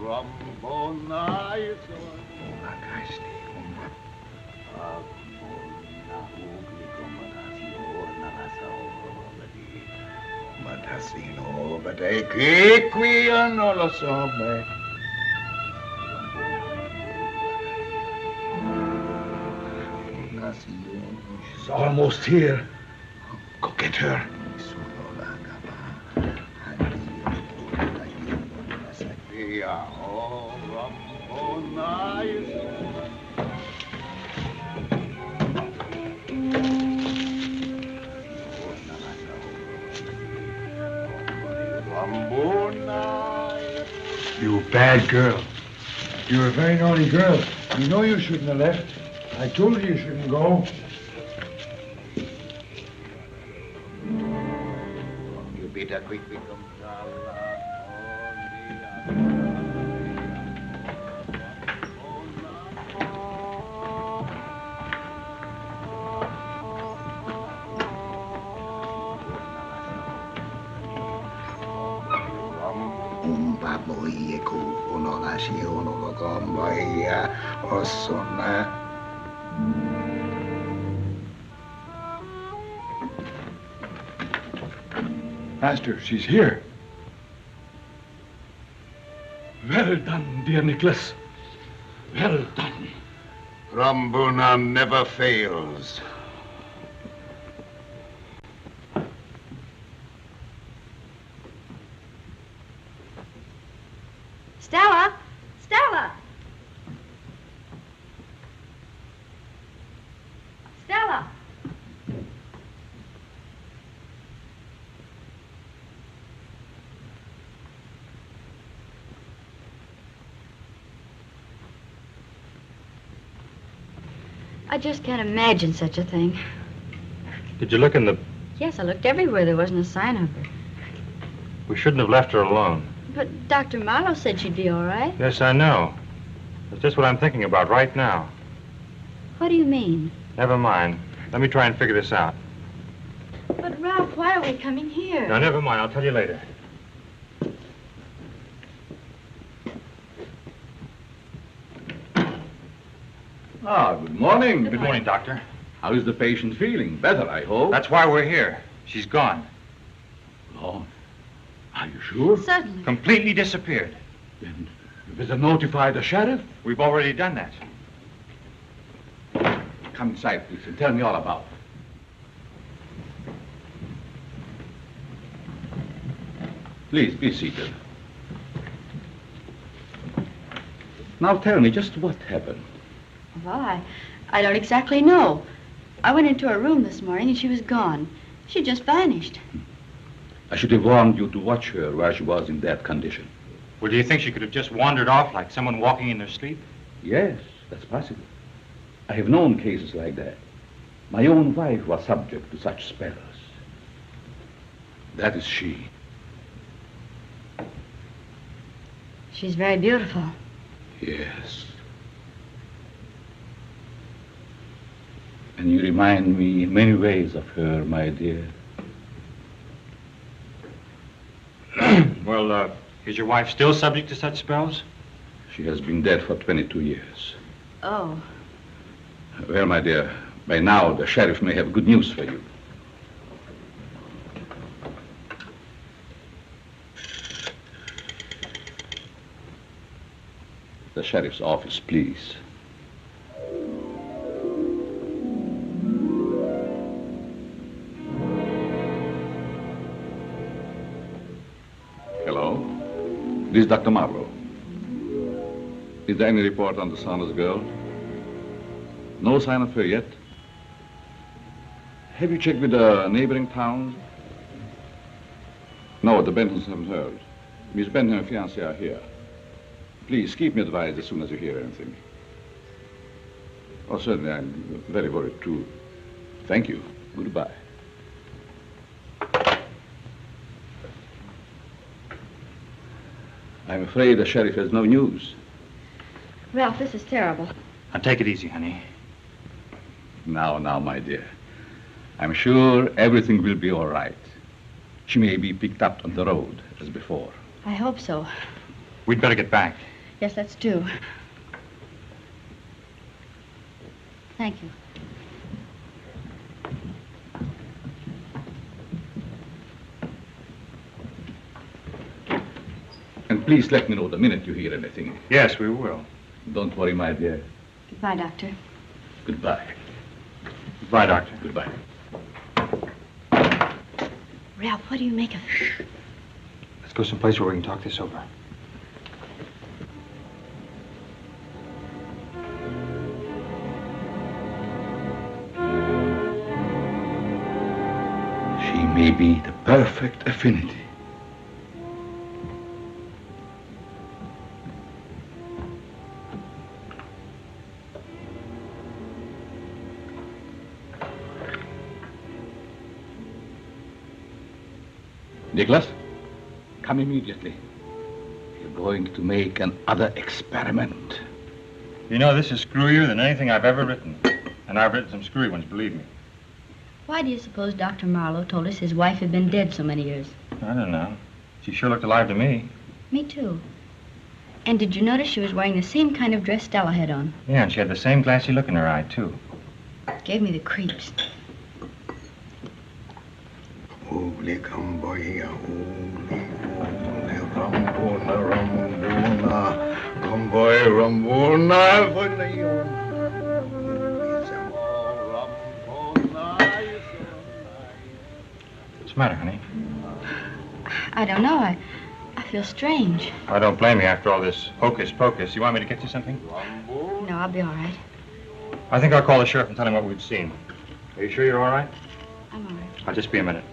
rambona, so. Matasino, but I qui non lo so, beh. She's almost here. Go get her. You bad girl. You're a very naughty girl. You know you shouldn't have left. I told you you shouldn't go. You better quickly come tala. Master, she's here. Well done, dear Nicholas. Well done. Rambuna never fails. Stella! Stella! Stella! I just can't imagine such a thing. Did you look in the... Yes, I looked everywhere. There wasn't a sign of her. We shouldn't have left her alone. But Dr. Marlowe said she'd be all right. Yes, I know. It's just what I'm thinking about right now. What do you mean? Never mind. Let me try and figure this out. But, Ralph, why are we coming here? No, never mind. I'll tell you later. Ah, good morning. Good morning, Doctor. How is the patient feeling? Better, I hope. That's why we're here. She's gone. Gone? Are you sure? Certainly. Completely disappeared. Then you better notify the sheriff. We've already done that. Come inside, please, and tell me all about it. Please, be seated. Now tell me just what happened. Well, I don't exactly know. I went into her room this morning and she was gone. She just vanished. I should have warned you to watch her while she was in that condition. Well, do you think she could have just wandered off like someone walking in their sleep? Yes, that's possible. I have known cases like that. My own wife was subject to such spells. That is she. She's very beautiful. Yes. And you remind me in many ways of her, my dear. Well, is your wife still subject to such spells? She has been dead for 22 years. Oh. Well, my dear, by now the sheriff may have good news for you. The sheriff's office, please. Hello? This is Dr. Marlowe. Is there any report on the Saunders girl? No sign of her yet? Have you checked with the neighboring towns? No, the Bentons haven't heard. Miss Benton and her fiancé are here. Please, keep me advised as soon as you hear anything. Oh, certainly, I'm very worried, too. Thank you. Goodbye. I'm afraid the sheriff has no news. Ralph, this is terrible. Now, take it easy, honey. Now, my dear. I'm sure everything will be all right. She may be picked up on the road, as before. I hope so. We'd better get back. Yes, let's do. Thank you. And please let me know the minute you hear anything. Yes, we will. Don't worry, my dear. Goodbye, Doctor. Goodbye. Goodbye, Doctor. Goodbye. Ralph, what do you make of it? Let's go someplace where we can talk this over. She may be the perfect affinity. Nicholas, come immediately. We're going to make another experiment. You know, this is screwier than anything I've ever written. And I've written some screwy ones, believe me. Why do you suppose Dr. Marlowe told us his wife had been dead so many years? I don't know. She sure looked alive to me. Me too. And did you notice she was wearing the same kind of dress Stella had on? Yeah, and she had the same glassy look in her eye, too. Gave me the creeps. Holy Cambodia, holy Rambona, Rambona, Camboy, Rambona, What's the matter, honey? I don't know. I feel strange. I don't blame you after all this hocus pocus. You want me to get you something? No, I'll be all right. I think I'll call the sheriff and tell him what we've seen. Are you sure you're all right? I'm all right. I'll just be a minute.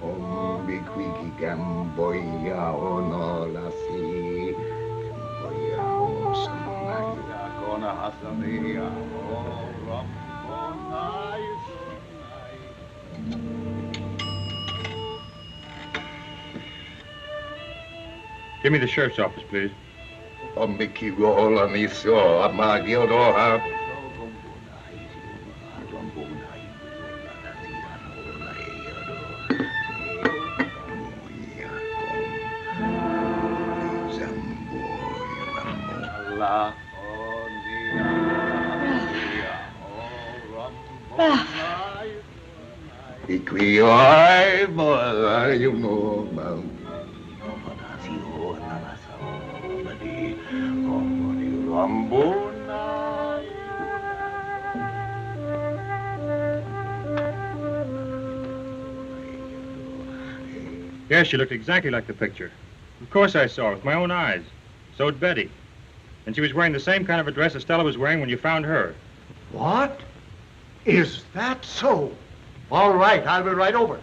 Oh, big wiki Camboya, oh no, la si. Camboya, oh, Somalia, Gona Hasamia, oh, Rambona, Give me the sheriff's office, please. Oh, Mickey Roll on his shore, my Gildor. Ralph. Yes, she looked exactly like the picture. Of course I saw her with my own eyes. So did Betty. And she was wearing the same kind of a dress as Stella was wearing when you found her. What? Is that so? All right, I'll be right over.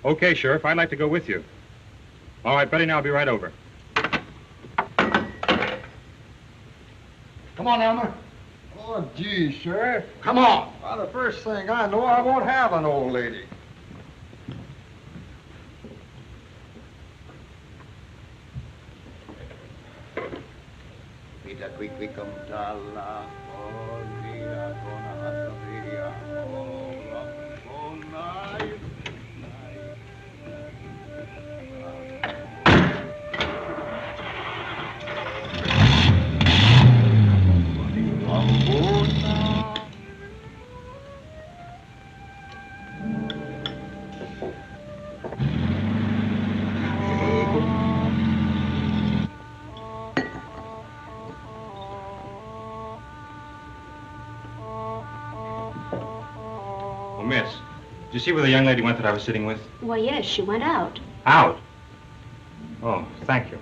Okay, Sheriff, I'd like to go with you. All right, Betty, now I'll be right over. Come on, Elmer. Oh, gee, Sheriff. Come on. Well, the first thing I know, I won't have an old lady. Oh, miss, did you see where the young lady went that I was sitting with? Well, yes, she went out. Out? Oh, thank you.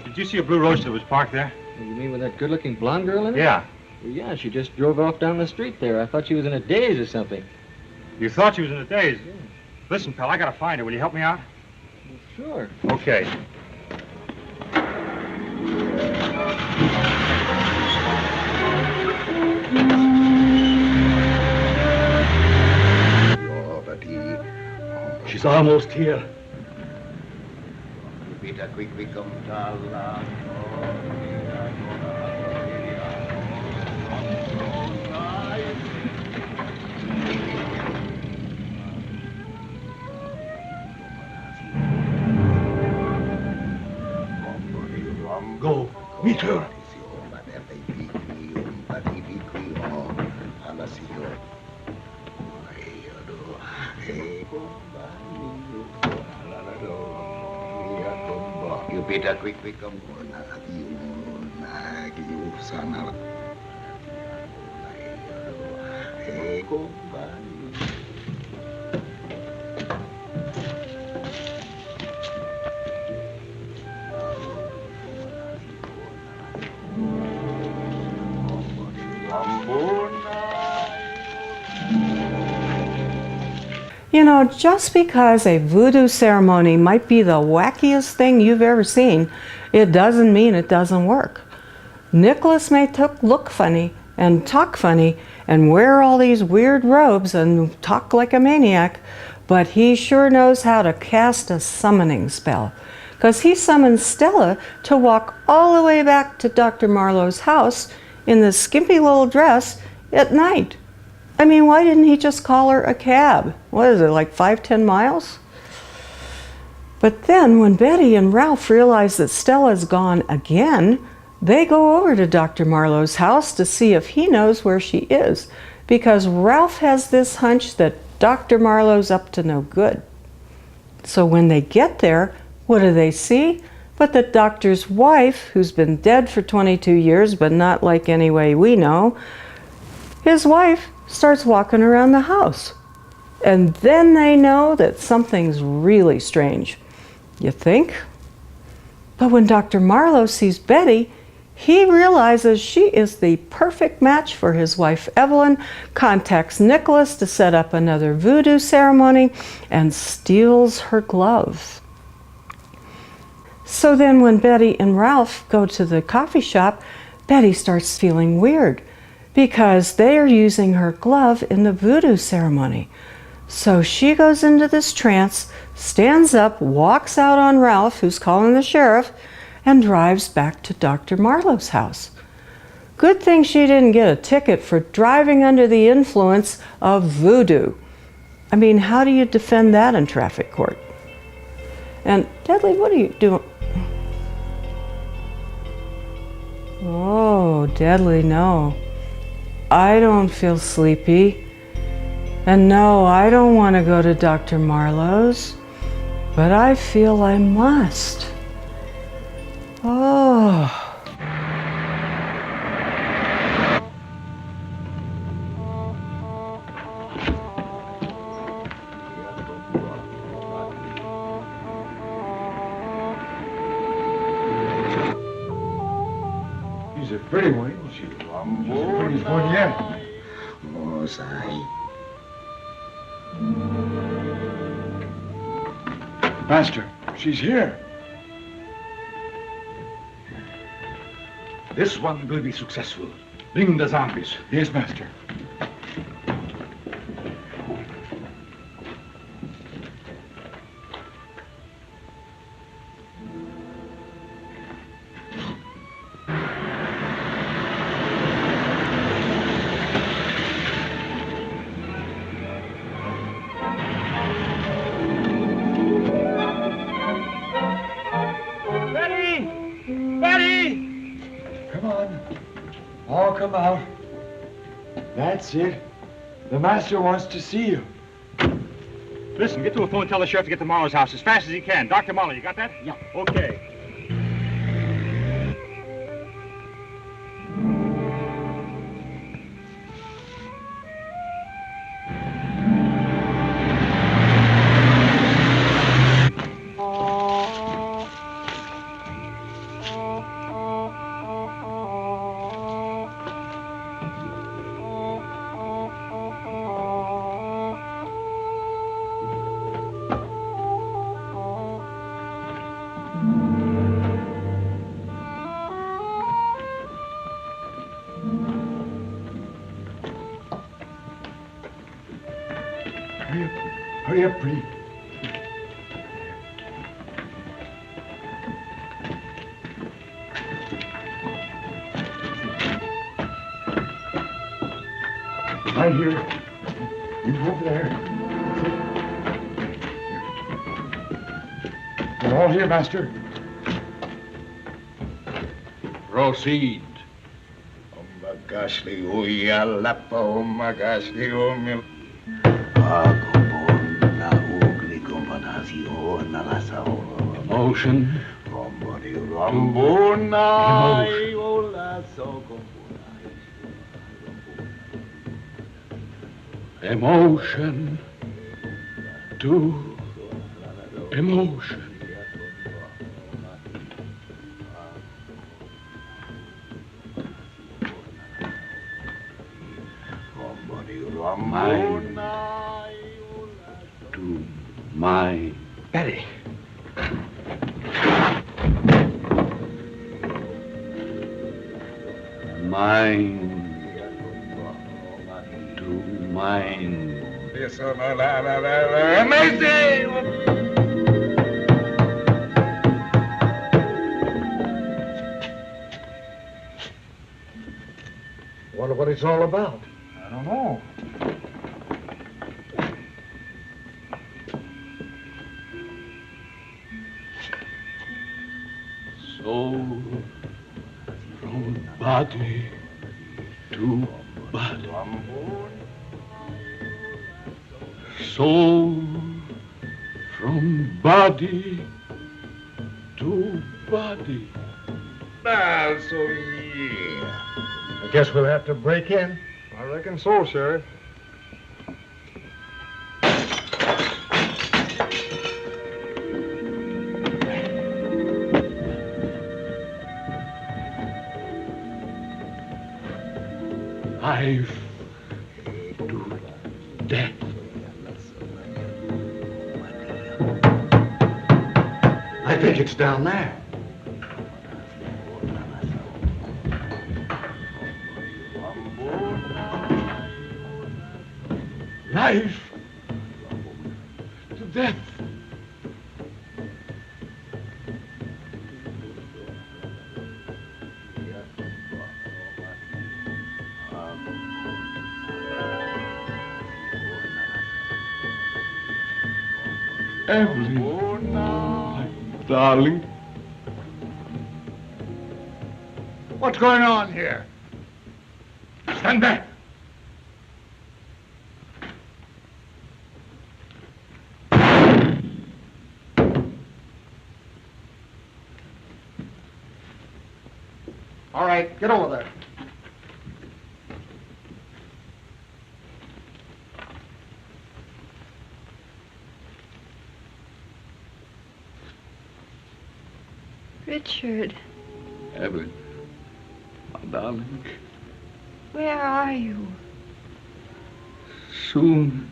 Did you see a blue roadster that was parked there? You mean with that good-looking blonde girl in it? Yeah. Well, yeah, she just drove off down the street there. I thought she was in a daze or something. You thought she was in a daze? Yeah. Listen, pal, I gotta find her. Will you help me out? Well, sure. Okay. She's almost here. Go, meet her. You better quick come on. You sana. Hey, go You know, just because a voodoo ceremony might be the wackiest thing you've ever seen, it doesn't mean it doesn't work. Nicholas may look funny and talk funny and wear all these weird robes and talk like a maniac, but he sure knows how to cast a summoning spell, because he summoned Stella to walk all the way back to Dr. Marlowe's house in this skimpy little dress at night. I mean, why didn't he just call her a cab? What is it, like 5-10 miles? But then when Betty and Ralph realize that Stella's gone again, they go over to Dr. Marlowe's house to see if he knows where she is, because Ralph has this hunch that Dr. Marlowe's up to no good. So when they get there, what do they see? But the doctor's wife, who's been dead for 22 years, but not like any way we know, his wife starts walking around the house. And then they know that something's really strange. You think? But when Dr. Marlowe sees Betty, he realizes she is the perfect match for his wife Evelyn, contacts Nicholas to set up another voodoo ceremony, and steals her glove. So then when Betty and Ralph go to the coffee shop, Betty starts feeling weird, because they are using her glove in the voodoo ceremony. So she goes into this trance, stands up, walks out on Ralph, who's calling the sheriff, and drives back to Dr. Marlowe's house. Good thing she didn't get a ticket for driving under the influence of voodoo. I mean, how do you defend that in traffic court? And Deadly, what are you doing? Oh, Deadly, no. I don't feel sleepy. And no, I don't want to go to Dr. Marlowe's, but I feel I must. Oh. She's a pretty one, isn't she? She's the prettiest one yet. Oh, zany. Master, she's here. This one will be successful. Bring the zombies. Yes, Master. Come on. All come out. That's it. The master wants to see you. Listen, get to a phone and tell the sheriff to get to Marlowe's house as fast as he can. Dr. Marlowe, you got that? Yeah. Okay. Hurry up, pretty. Right here. You go over there. They're all here, Master. Proceed. Oh my gosh, oh yeah, lapa, oh my gosh, oh me. Emotion. Emotion to emotion. Mind to mind. Betty. Mind to mind. Yes, amazing! Wonder what it's all about. I don't know. Soul from body to body. Soul from body to body. So, yeah. I guess we'll have to break in. I reckon so, Sheriff. Life to death. I think it's down there. Life to death. Evelyn. My darling. What's going on here? Stand back. All right, get over there. Richard, Evelyn. My darling. where are you? Soon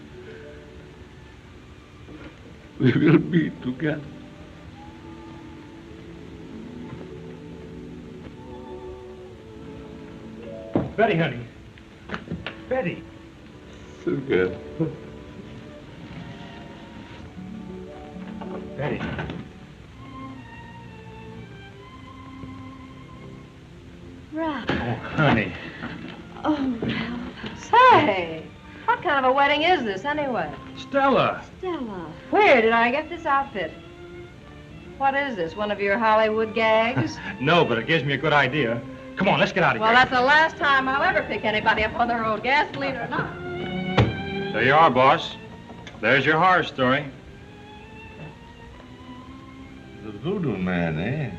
we will be together. Betty, honey. Betty. Together. Betty. Ralph. Oh, honey. Oh, Ralph. Say, what kind of a wedding is this, anyway? Stella. Stella. Where did I get this outfit? What is this, one of your Hollywood gags? No, but it gives me a good idea. Come on, let's get out of Well, here. that's the last time I'll ever pick anybody up on the road, gas, believe it or not. There you are, boss. There's your horror story. The Voodoo Man, eh?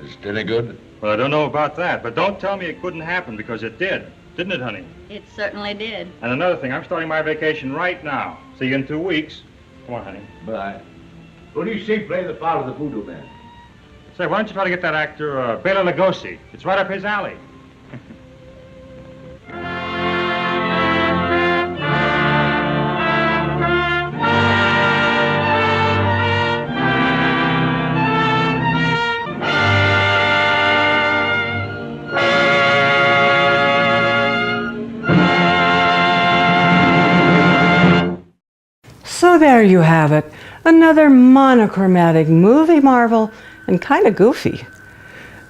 Is it any good? Well, I don't know about that, but don't tell me it couldn't happen, because it did. Didn't it, honey? It certainly did. And another thing, I'm starting my vacation right now. See you in 2 weeks. Come on, honey. Bye. Who do you see play the part of the Voodoo Man? Say, why don't you try to get that actor, Bela Lugosi? It's right up his alley. So there you have it, another monochromatic movie marvel and kind of goofy.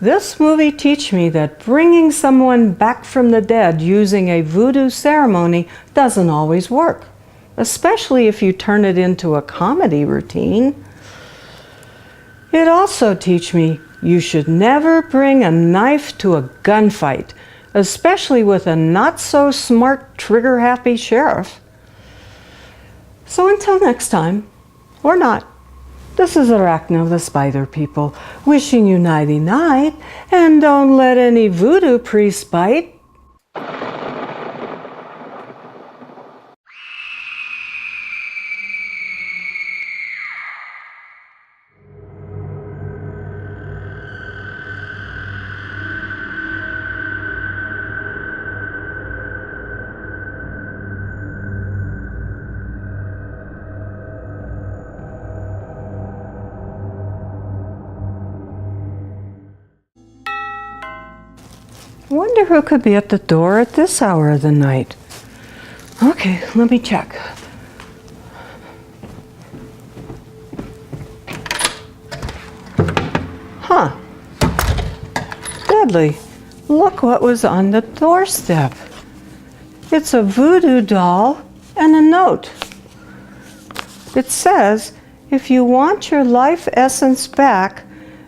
This movie teach me that bringing someone back from the dead using a voodoo ceremony doesn't always work, especially if you turn it into a comedy routine. It also teach me you should never bring a knife to a gunfight, especially with a not-so-smart, trigger-happy sheriff. So until next time, or not, this is Arachna of the Spider People, wishing you nighty-night, and don't let any voodoo priest bite. Wonder who could be at the door at this hour of the night. Okay, let me check. Huh. Deadly. Look what was on the doorstep. It's a voodoo doll and a note. It says, if you want your life essence back,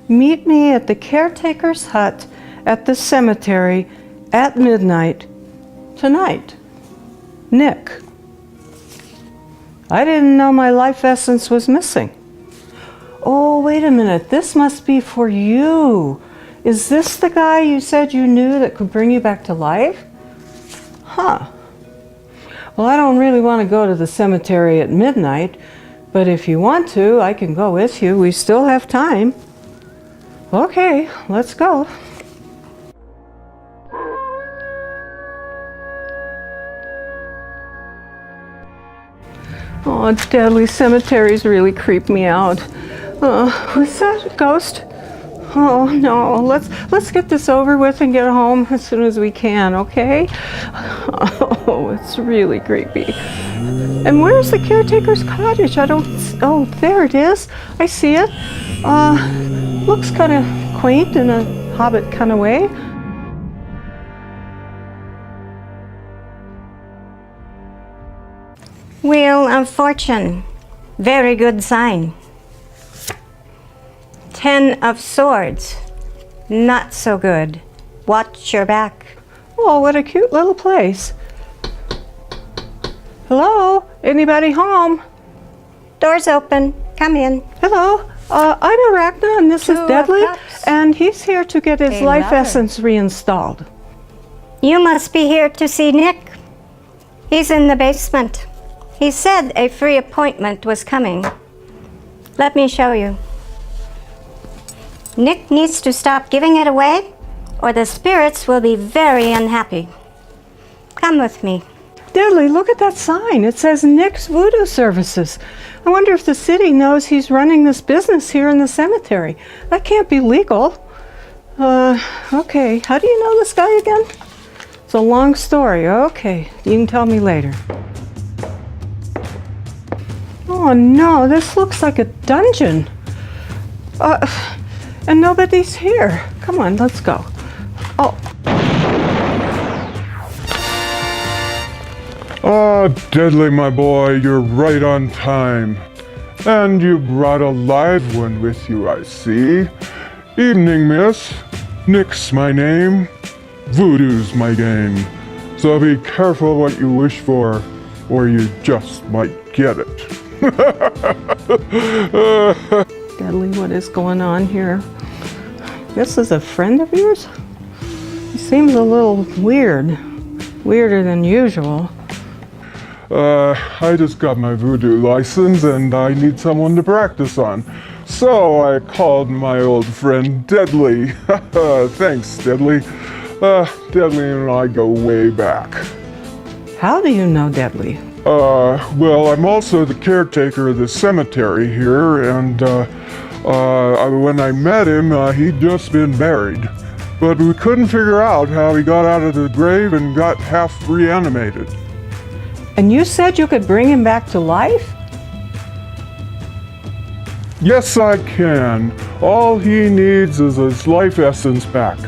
meet me at the caretaker's hut at the cemetery at midnight tonight. Nick. I didn't know my life essence was missing. Oh, wait a minute. This must be for you. Is this the guy you said you knew that could bring you back to life? Huh. Well, I don't really want to go to the cemetery at midnight, but if you want to, I can go with you. We still have time. Okay, let's go. Oh, deadly cemeteries really creep me out. Was that a ghost? Oh no, let's get this over with and get home as soon as we can, okay? Oh, it's really creepy. And where's the caretaker's cottage? Oh, there it is. I see it. Looks kind of quaint in a Hobbit kind of way. Wheel of Fortune. Very good sign. 10 of swords. Not so good. Watch your back. Oh, what a cute little place. Hello? Anybody home? Door's open. Come in. Hello. I'm Arachna, and this is Deadly, and he's here to get his life essence reinstalled. You must be here to see Nick. He's in the basement. He said a free appointment was coming. Let me show you. Nick needs to stop giving it away, or the spirits will be very unhappy. Come with me. Deadly, look at that sign. It says Nick's Voodoo Services. I wonder if the city knows he's running this business here in the cemetery. That can't be legal. Okay. How do you know this guy again? It's a long story. Okay. You can tell me later. Oh, no. This looks like a dungeon. And nobody's here. Come on, let's go. Oh. Ah, Deadly, my boy, you're right on time. And you brought a live one with you, I see. Evening, miss. Nick's my name. Voodoo's my game. So be careful what you wish for, or you just might get it. Deadly, what is going on here? This is a friend of yours? He seems a little weird. Weirder than usual. I just got my voodoo license and I need someone to practice on. So I called my old friend Deadly. Thanks, Deadly. Deadly and I go way back. How do you know Deadly? Well, I'm also the caretaker of the cemetery here, and when I met him, he'd just been buried. But we couldn't figure out how he got out of the grave and got half reanimated. And you said you could bring him back to life? Yes, I can. All he needs is his life essence back.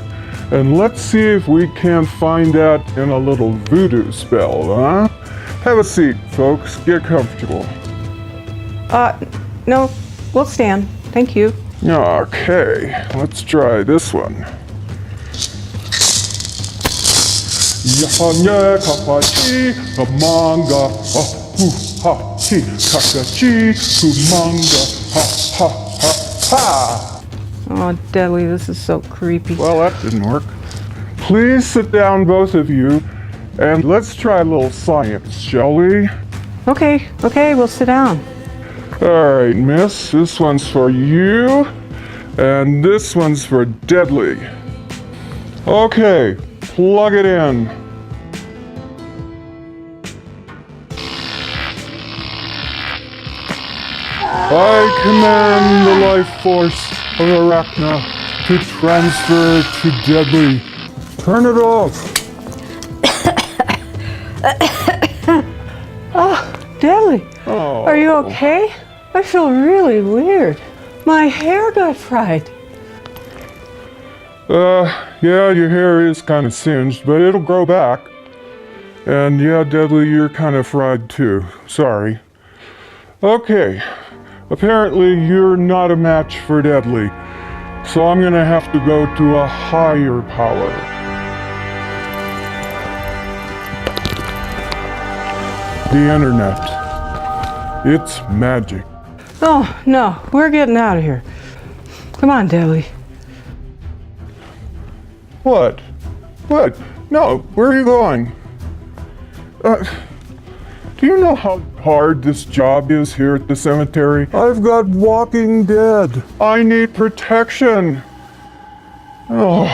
And let's see if we can't find that in a little voodoo spell, huh? Have a seat, folks. Get comfortable. No, we'll stand. Thank you. Okay, let's try this one. Yahanya kapachi kamanga ha chi kakachi kumanga ha ha. Oh, Deadly, this is so creepy. Well, that didn't work. Please sit down, both of you, and let's try a little science, shall we? Okay, we'll sit down. All right, miss, this one's for you, and this one's for Deadly. Okay, plug it in. I command the life force of Arachna to transfer to Deadly. Turn it off. Oh, Deadly. Oh. Are you okay? I feel really weird. My hair got fried. Yeah, your hair is kind of singed, but it'll grow back. And yeah, Deadly, you're kind of fried too. Sorry. Okay. Apparently, you're not a match for Deadly. So I'm gonna have to go to a higher power. The internet. It's magic. Oh, no, we're getting out of here. Come on, Deadly. What? What? No, where are you going? Do you know how hard this job is here at the cemetery? I've got walking dead. I need protection. Oh.